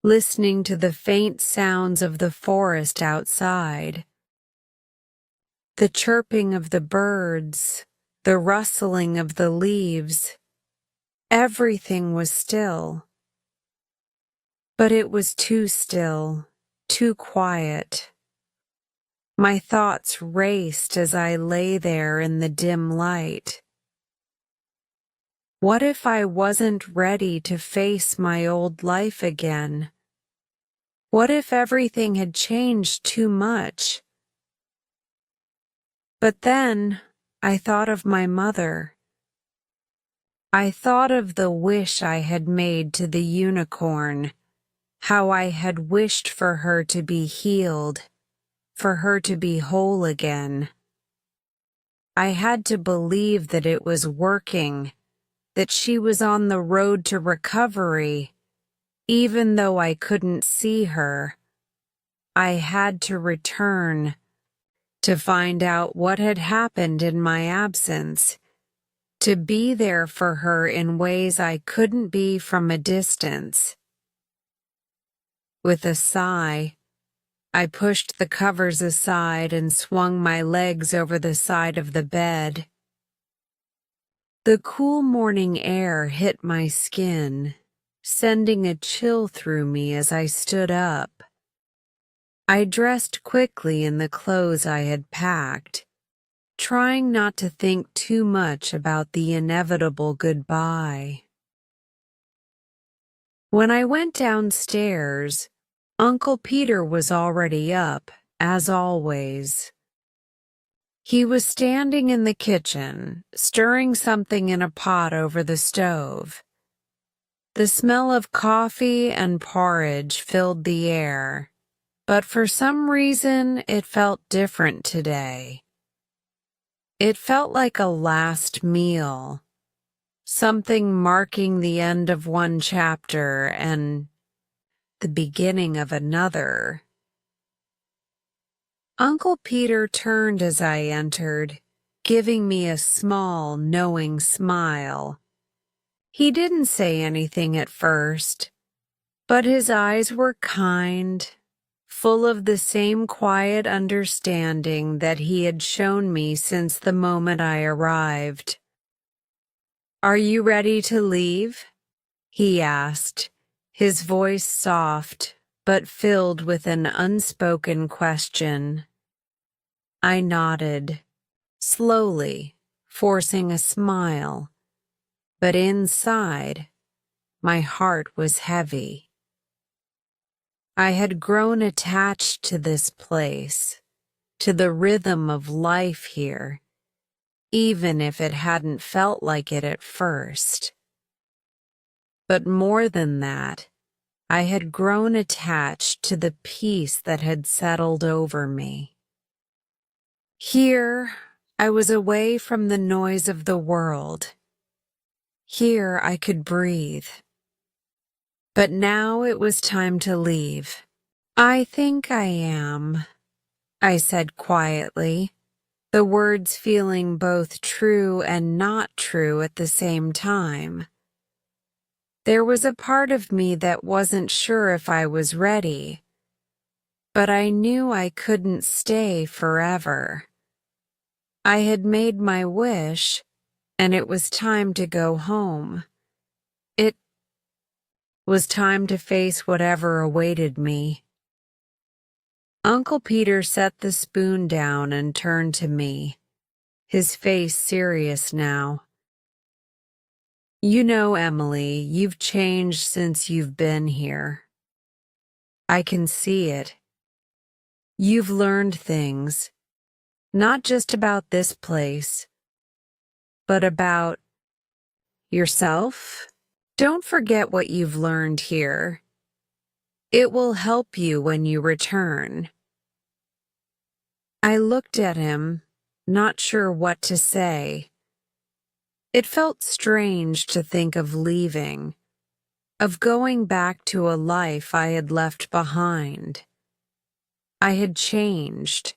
Speaker 1: listening to the faint sounds of the forest outside. The chirping of the birds, the rustling of the leaves, everything was still. But it was too still, too quiet. My thoughts raced as I lay there in the dim light. What if I wasn't ready to face my old life again? What if everything had changed too much? But then I thought of my mother. I thought of the wish I had made to the unicorn, how I had wished for her to be healed, for her to be whole again. I had to believe that it was working, that she was on the road to recovery, even though I couldn't see her. I had to return to find out what had happened in my absence, to be there for her in ways I couldn't be from a distance. With a sigh, I pushed the covers aside and swung my legs over the side of the bed. The cool morning air hit my skin, sending a chill through me as I stood up. I dressed quickly in the clothes I had packed, trying not to think too much about the inevitable goodbye. When I went downstairs, Uncle Peter was already up, as always. He was standing in the kitchen, stirring something in a pot over the stove. The smell of coffee and porridge filled the air, but for some reason it felt different today. It felt like a last meal, something marking the end of one chapter and the beginning of another. Uncle Peter turned as I entered, giving me a small, knowing smile. He didn't say anything at first, but his eyes were kind, full of the same quiet understanding that he had shown me since the moment I arrived. "Are you ready to leave?" he asked, his voice soft but filled with an unspoken question. I nodded, slowly, forcing a smile, but inside, my heart was heavy. I had grown attached to this place, to the rhythm of life here, even if it hadn't felt like it at first. But more than that, I had grown attached to the peace that had settled over me. Here, I was away from the noise of the world. Here, I could breathe. But now it was time to leave. "I think I am," I said quietly, the words feeling both true and not true at the same time. There was a part of me that wasn't sure if I was ready, but I knew I couldn't stay forever. I had made my wish, and it was time to go home. It was time to face whatever awaited me. Uncle Peter set the spoon down and turned to me, his face serious now. "You know, Emily, you've changed since you've been here. I can see it. You've learned things, not just about this place, but about yourself. Don't forget what you've learned here. It will help you when you return." I looked at him, not sure what to say. It felt strange to think of leaving, of going back to a life I had left behind. I had changed,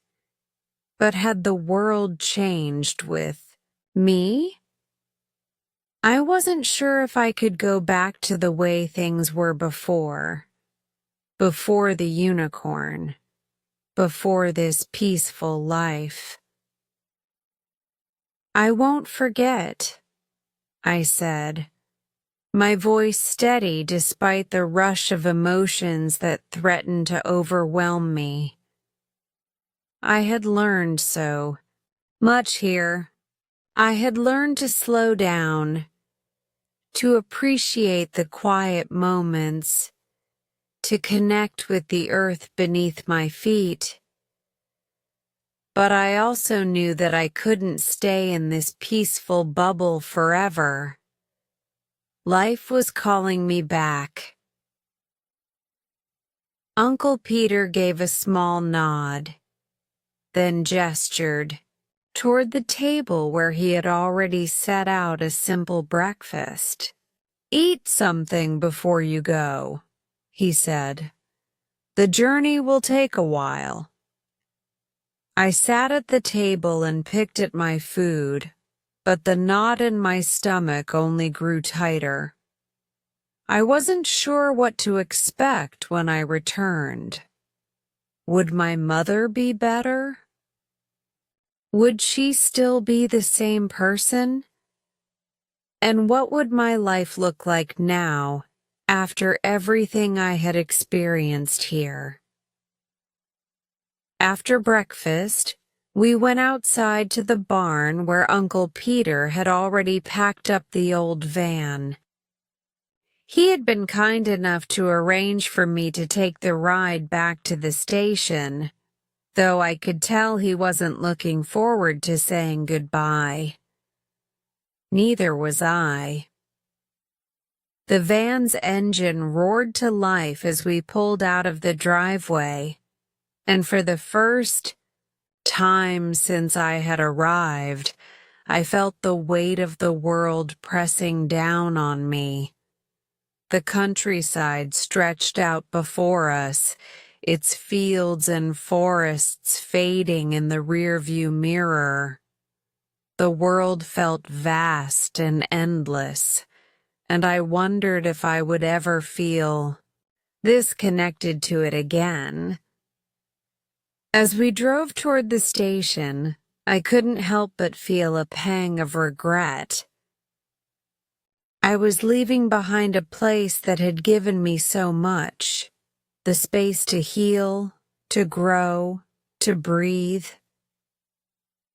Speaker 1: but had the world changed with me? I wasn't sure if I could go back to the way things were before the unicorn, before this peaceful life. I won't forget, I said, my voice steady despite the rush of emotions that threatened to overwhelm me. I had learned so much here. I had learned to slow down, to appreciate the quiet moments, to connect with the earth beneath my feet. But I also knew that I couldn't stay in this peaceful bubble forever. Life was calling me back. Uncle Peter gave a small nod, then gestured toward the table where he had already set out a simple breakfast. "Eat something before you go," he said. "The journey will take a while." I sat at the table and picked at my food, but the knot in my stomach only grew tighter. I wasn't sure what to expect when I returned. Would my mother be better? Would she still be the same person? And what would my life look like now, after everything I had experienced here? After breakfast, we went outside to the barn where Uncle Peter had already packed up the old van. He had been kind enough to arrange for me to take the ride back to the station, though I could tell he wasn't looking forward to saying goodbye. Neither was I. The van's engine roared to life as we pulled out of the driveway, and for the first time since I had arrived, I felt the weight of the world pressing down on me. The countryside stretched out before us, its fields and forests fading in the rearview mirror. The world felt vast and endless, and I wondered if I would ever feel this connected to it again. As we drove toward the station, I couldn't help but feel a pang of regret. I was leaving behind a place that had given me so much, the space to heal, to grow, to breathe.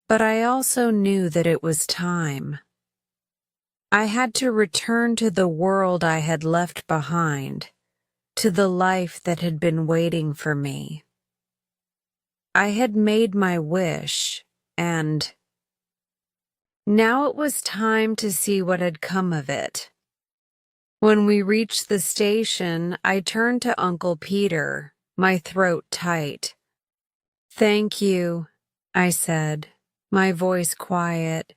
Speaker 1: But I also knew that it was time. I had to return to the world I had left behind, to the life that had been waiting for me. I had made my wish, and now it was time to see what had come of it. When we reached the station, I turned to Uncle Peter, my throat tight. "Thank you," I said, my voice quiet.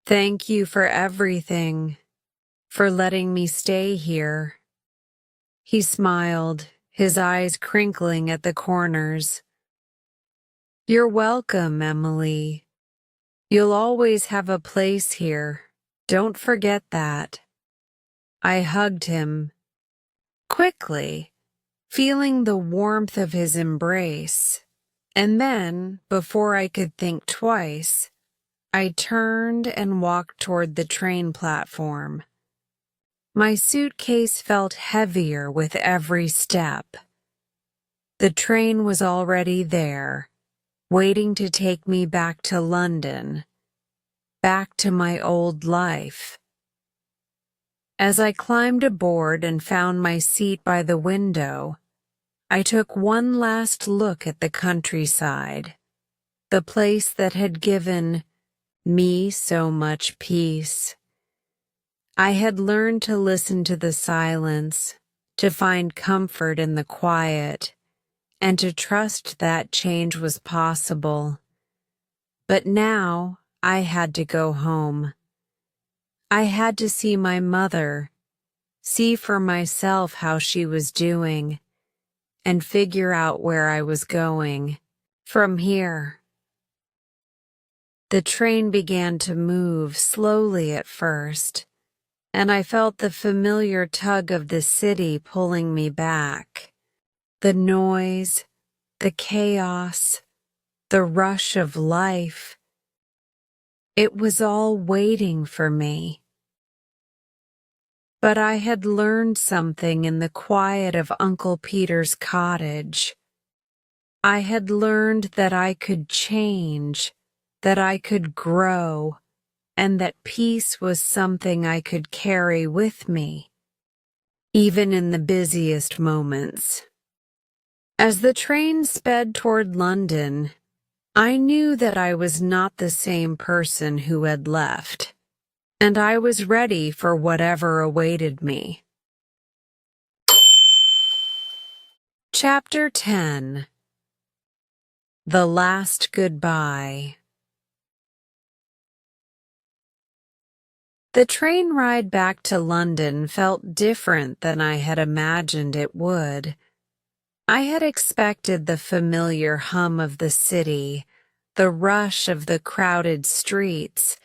Speaker 1: "Thank you for everything, for letting me stay here." He smiled, his eyes crinkling at the corners. "You're welcome, Emily. You'll always have a place here. Don't forget that." I hugged him quickly, feeling the warmth of his embrace, and then, before I could think twice, I turned and walked toward the train platform. My suitcase felt heavier with every step. The train was already there, waiting to take me back to London, back to my old life. As I climbed aboard and found my seat by the window, I took one last look at the countryside, the place that had given me so much peace. I had learned to listen to the silence, to find comfort in the quiet, and to trust that change was possible. But now I had to go home, I had to see my mother, see for myself how she was doing, and figure out where I was going from here. The train began to move slowly at first, and I felt the familiar tug of the city pulling me back. The noise, the chaos, the rush of life. It was all waiting for me. But I had learned something in the quiet of Uncle Peter's cottage. I had learned that I could change, that I could grow, and that peace was something I could carry with me, even in the busiest moments. As the train sped toward London, I knew that I was not the same person who had left, and I was ready for whatever awaited me. Chapter 10. The Last Goodbye. The train ride back to London felt different than I had imagined it would. I had expected the familiar hum of the city, the rush of the crowded streets,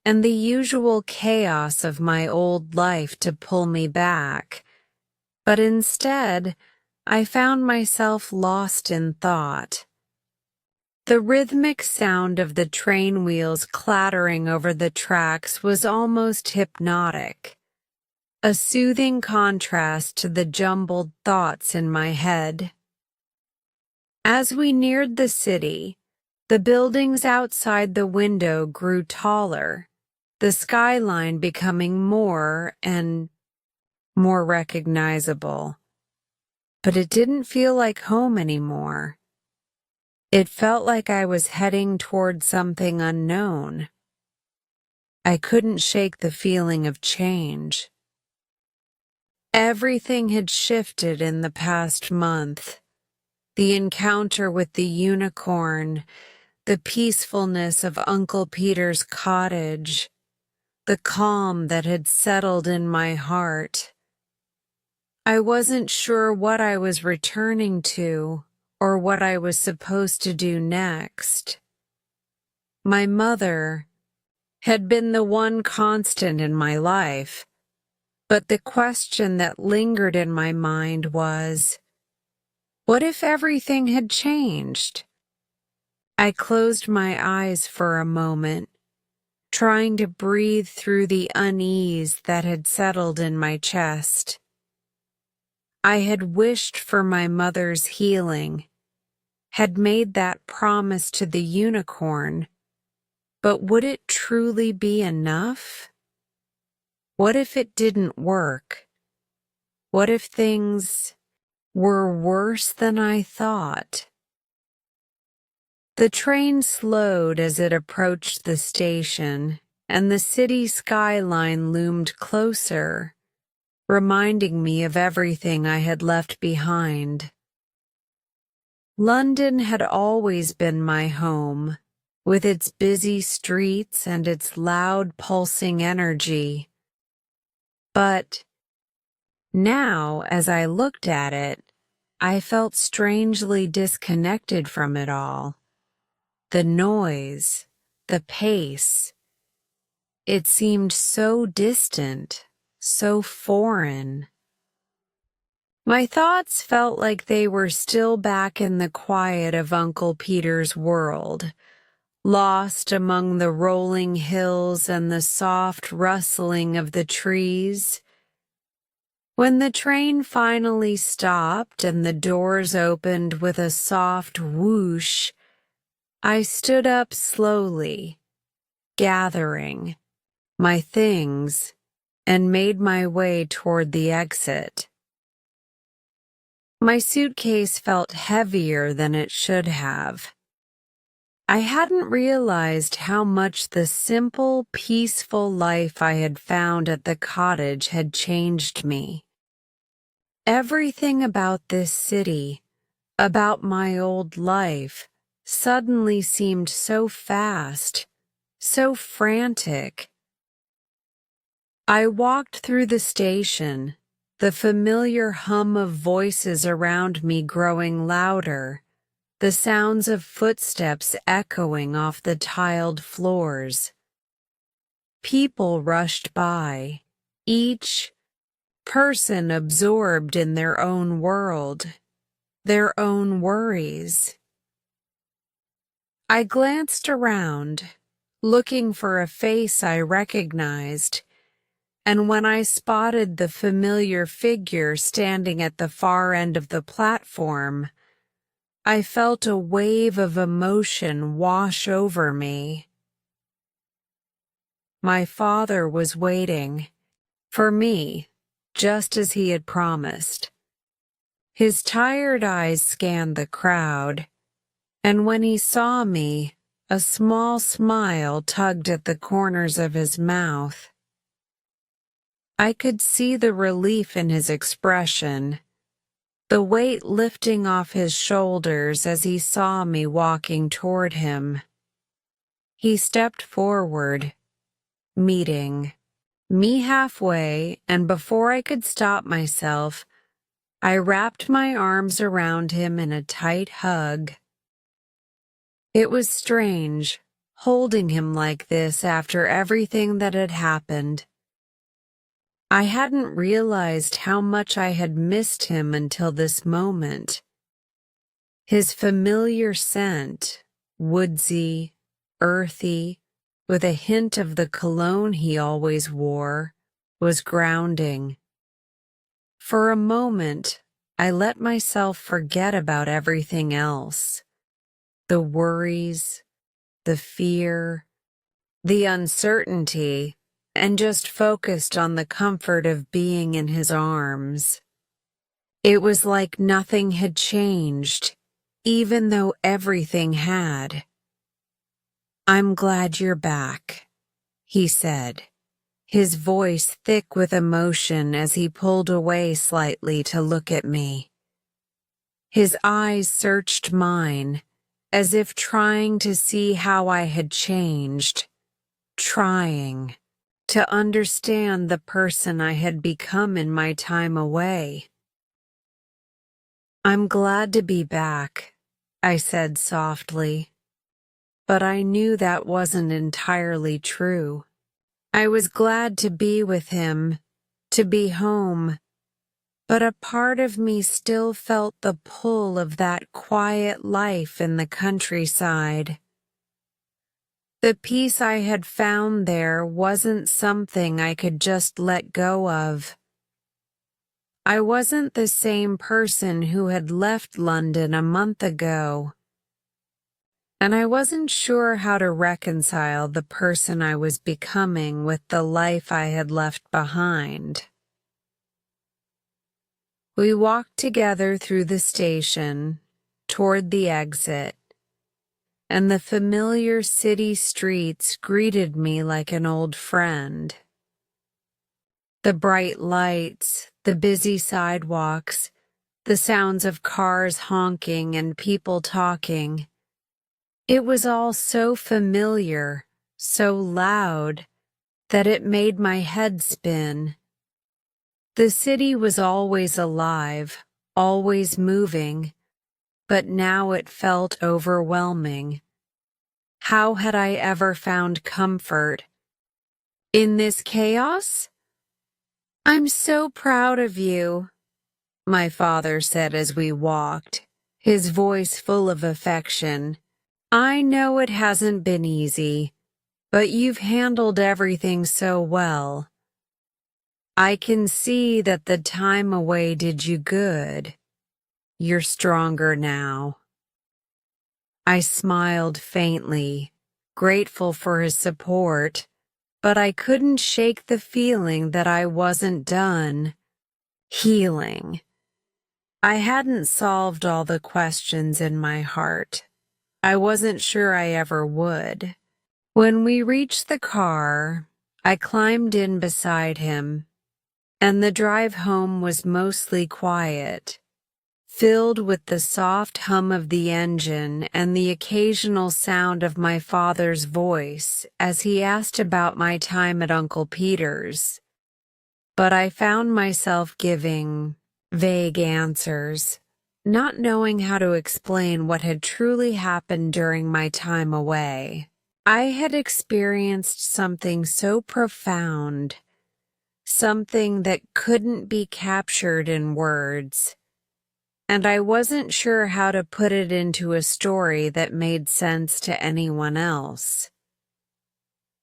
Speaker 1: and the usual chaos of my old life to pull me back. But instead, I found myself lost in thought. The rhythmic sound of the train wheels clattering over the tracks was almost hypnotic, a soothing contrast to the jumbled thoughts in my head. As we neared the city, the buildings outside the window grew taller, the skyline becoming more and more recognizable. But it didn't feel like home anymore. It felt like I was heading toward something unknown. I couldn't shake the feeling of change. Everything had shifted in the past month. The encounter with the unicorn, the peacefulness of Uncle Peter's cottage, the calm that had settled in my heart. I wasn't sure what I was returning to or what I was supposed to do next. My mother had been the one constant in my life, but the question that lingered in my mind was, what if everything had changed? I closed my eyes for a moment, trying to breathe through the unease that had settled in my chest. I had wished for my mother's healing, had made that promise to the unicorn, but would it truly be enough? What if it didn't work? What if things were worse than I thought? The train slowed as it approached the station, and the city skyline loomed closer, reminding me of everything I had left behind. London had always been my home, with its busy streets and its loud, pulsing energy. But now, as I looked at it, I felt strangely disconnected from it all. The noise, the pace. It seemed so distant, so foreign. My thoughts felt like they were still back in the quiet of Uncle Peter's world, lost among the rolling hills and the soft rustling of the trees. When the train finally stopped and the doors opened with a soft whoosh, I stood up slowly, gathering my things, and made my way toward the exit. My suitcase felt heavier than it should have. I hadn't realized how much the simple, peaceful life I had found at the cottage had changed me. Everything about this city, about my old life, suddenly seemed so fast, so frantic. I walked through the station, the familiar hum of voices around me growing louder, the sounds of footsteps echoing off the tiled floors. People rushed by, each person absorbed in their own world, their own worries. I glanced around, looking for a face I recognized, and when I spotted the familiar figure standing at the far end of the platform, I felt a wave of emotion wash over me. My father was waiting for me, just as he had promised. His tired eyes scanned the crowd, and when he saw me, a small smile tugged at the corners of his mouth. I could see the relief in his expression, the weight lifting off his shoulders as he saw me walking toward him. He stepped forward, meeting me halfway, and before I could stop myself, I wrapped my arms around him in a tight hug. It was strange, holding him like this after everything that had happened. I hadn't realized how much I had missed him until this moment. His familiar scent, woodsy, earthy, with a hint of the cologne he always wore, was grounding. For a moment, I let myself forget about everything else. The worries, the fear, the uncertainty, and just focused on the comfort of being in his arms. It was like nothing had changed, even though everything had. "I'm glad you're back," he said, his voice thick with emotion as he pulled away slightly to look at me. His eyes searched mine, as if trying to see how I had changed, trying to understand the person I had become in my time away. "I'm glad to be back," I said softly, but I knew that wasn't entirely true. I was glad to be with him, to be home, but a part of me still felt the pull of that quiet life in the countryside. The peace I had found there wasn't something I could just let go of. I wasn't the same person who had left London a month ago, and I wasn't sure how to reconcile the person I was becoming with the life I had left behind. We walked together through the station, toward the exit, and the familiar city streets greeted me like an old friend. The bright lights, the busy sidewalks, the sounds of cars honking and people talking. It was all so familiar, so loud, that it made my head spin. The city was always alive, always moving, but now it felt overwhelming. How had I ever found comfort in this chaos? "I'm so proud of you," my father said as we walked, his voice full of affection. "I know it hasn't been easy, but you've handled everything so well. I can see that the time away did you good. You're stronger now." I smiled faintly, grateful for his support, but I couldn't shake the feeling that I wasn't done healing. I hadn't solved all the questions in my heart. I wasn't sure I ever would. When we reached the car, I climbed in beside him, and the drive home was mostly quiet, filled with the soft hum of the engine and the occasional sound of my father's voice as he asked about my time at Uncle Peter's. but I found myself giving vague answers, not knowing how to explain what had truly happened during my time away. I had experienced something so profound, something that couldn't be captured in words, and I wasn't sure how to put it into a story that made sense to anyone else.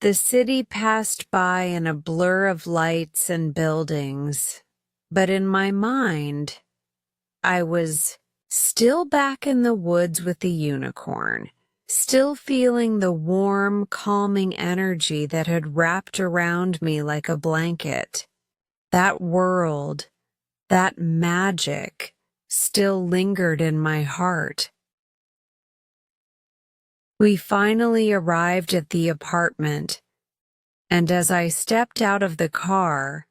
Speaker 1: The city passed by in a blur of lights and buildings, but in my mind, I was still back in the woods with the unicorn, still feeling the warm, calming energy that had wrapped around me like a blanket. That world, that magic, still lingered in my heart. We finally arrived at the apartment, and as I stepped out of the car,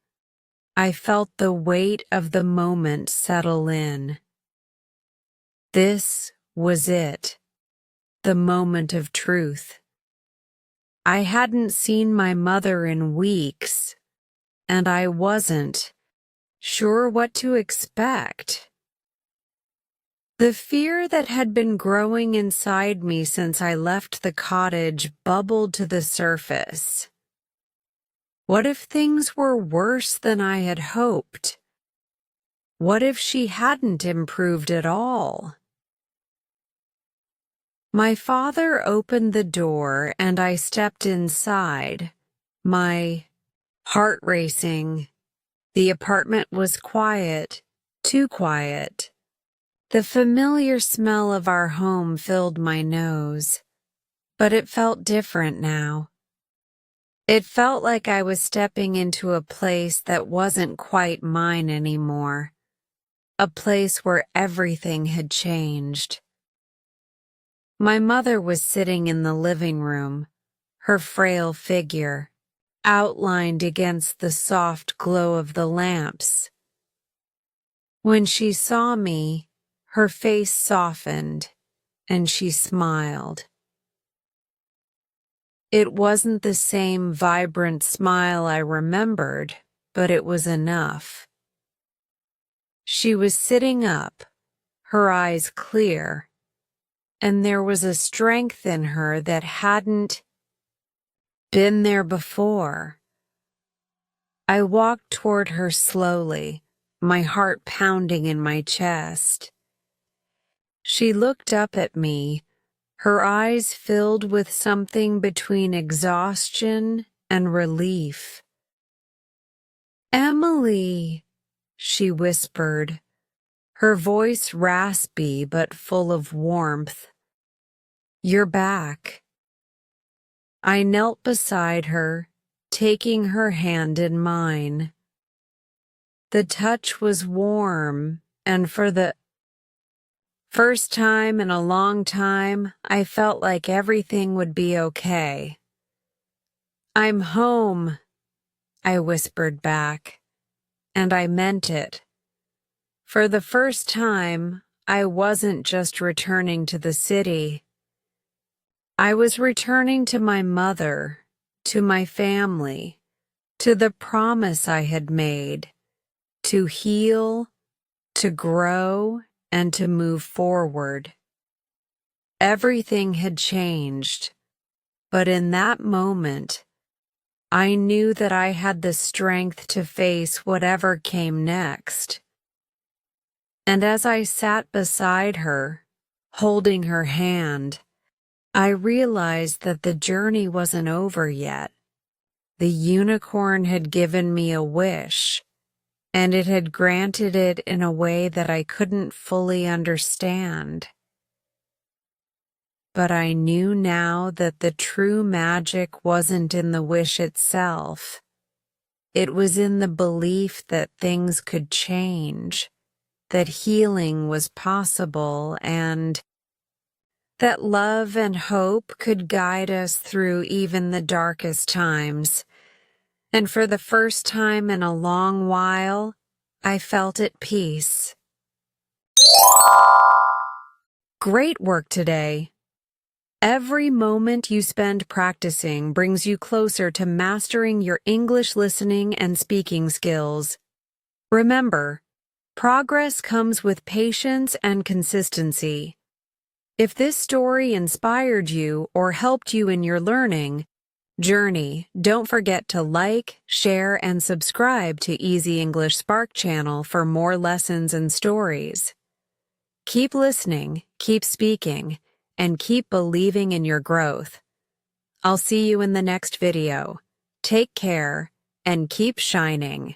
Speaker 1: I felt the weight of the moment settle in. This was it, the moment of truth. I hadn't seen my mother in weeks, and I wasn't sure what to expect. The fear that had been growing inside me since I left the cottage bubbled to the surface. What if things were worse than I had hoped? What if she hadn't improved at all? My father opened the door and I stepped inside, my heart racing. The apartment was quiet, too quiet. The familiar smell of our home filled my nose, but it felt different now. It felt like I was stepping into a place that wasn't quite mine anymore, a place where everything had changed. My mother was sitting in the living room, her frail figure outlined against the soft glow of the lamps. When she saw me, her face softened, and she smiled. It wasn't the same vibrant smile I remembered, but it was enough. She was sitting up, her eyes clear, and there was a strength in her that hadn't been there before. I walked toward her slowly, my heart pounding in my chest. She looked up at me, her eyes filled with something between exhaustion and relief. "Emily," she whispered, her voice raspy but full of warmth. "You're back." I knelt beside her, taking her hand in mine. The touch was warm, and for the first time in a long time, I felt like everything would be okay. "I'm home," I whispered back, and I meant it. For the first time, I wasn't just returning to the city. I was returning to my mother, to my family, to the promise I had made, to heal, to grow, and to move forward. Everything had changed, but in that moment, I knew that I had the strength to face whatever came next. And as I sat beside her, holding her hand, I realized that the journey wasn't over yet. The unicorn had given me a wish, and it had granted it in a way that I couldn't fully understand. But I knew now that the true magic wasn't in the wish itself. It was in the belief that things could change, that healing was possible, and that love and hope could guide us through even the darkest times. And for the first time in a long while, I felt at peace. Great work today. Every moment you spend practicing brings you closer to mastering your English listening and speaking skills. Remember, progress comes with patience and consistency. If this story inspired you or helped you in your learning journey, don't forget to like, share, and subscribe to Easy English Spark channel for more lessons and stories. Keep listening, keep speaking, and keep believing in your growth. I'll see you in the next video. Take care and keep shining.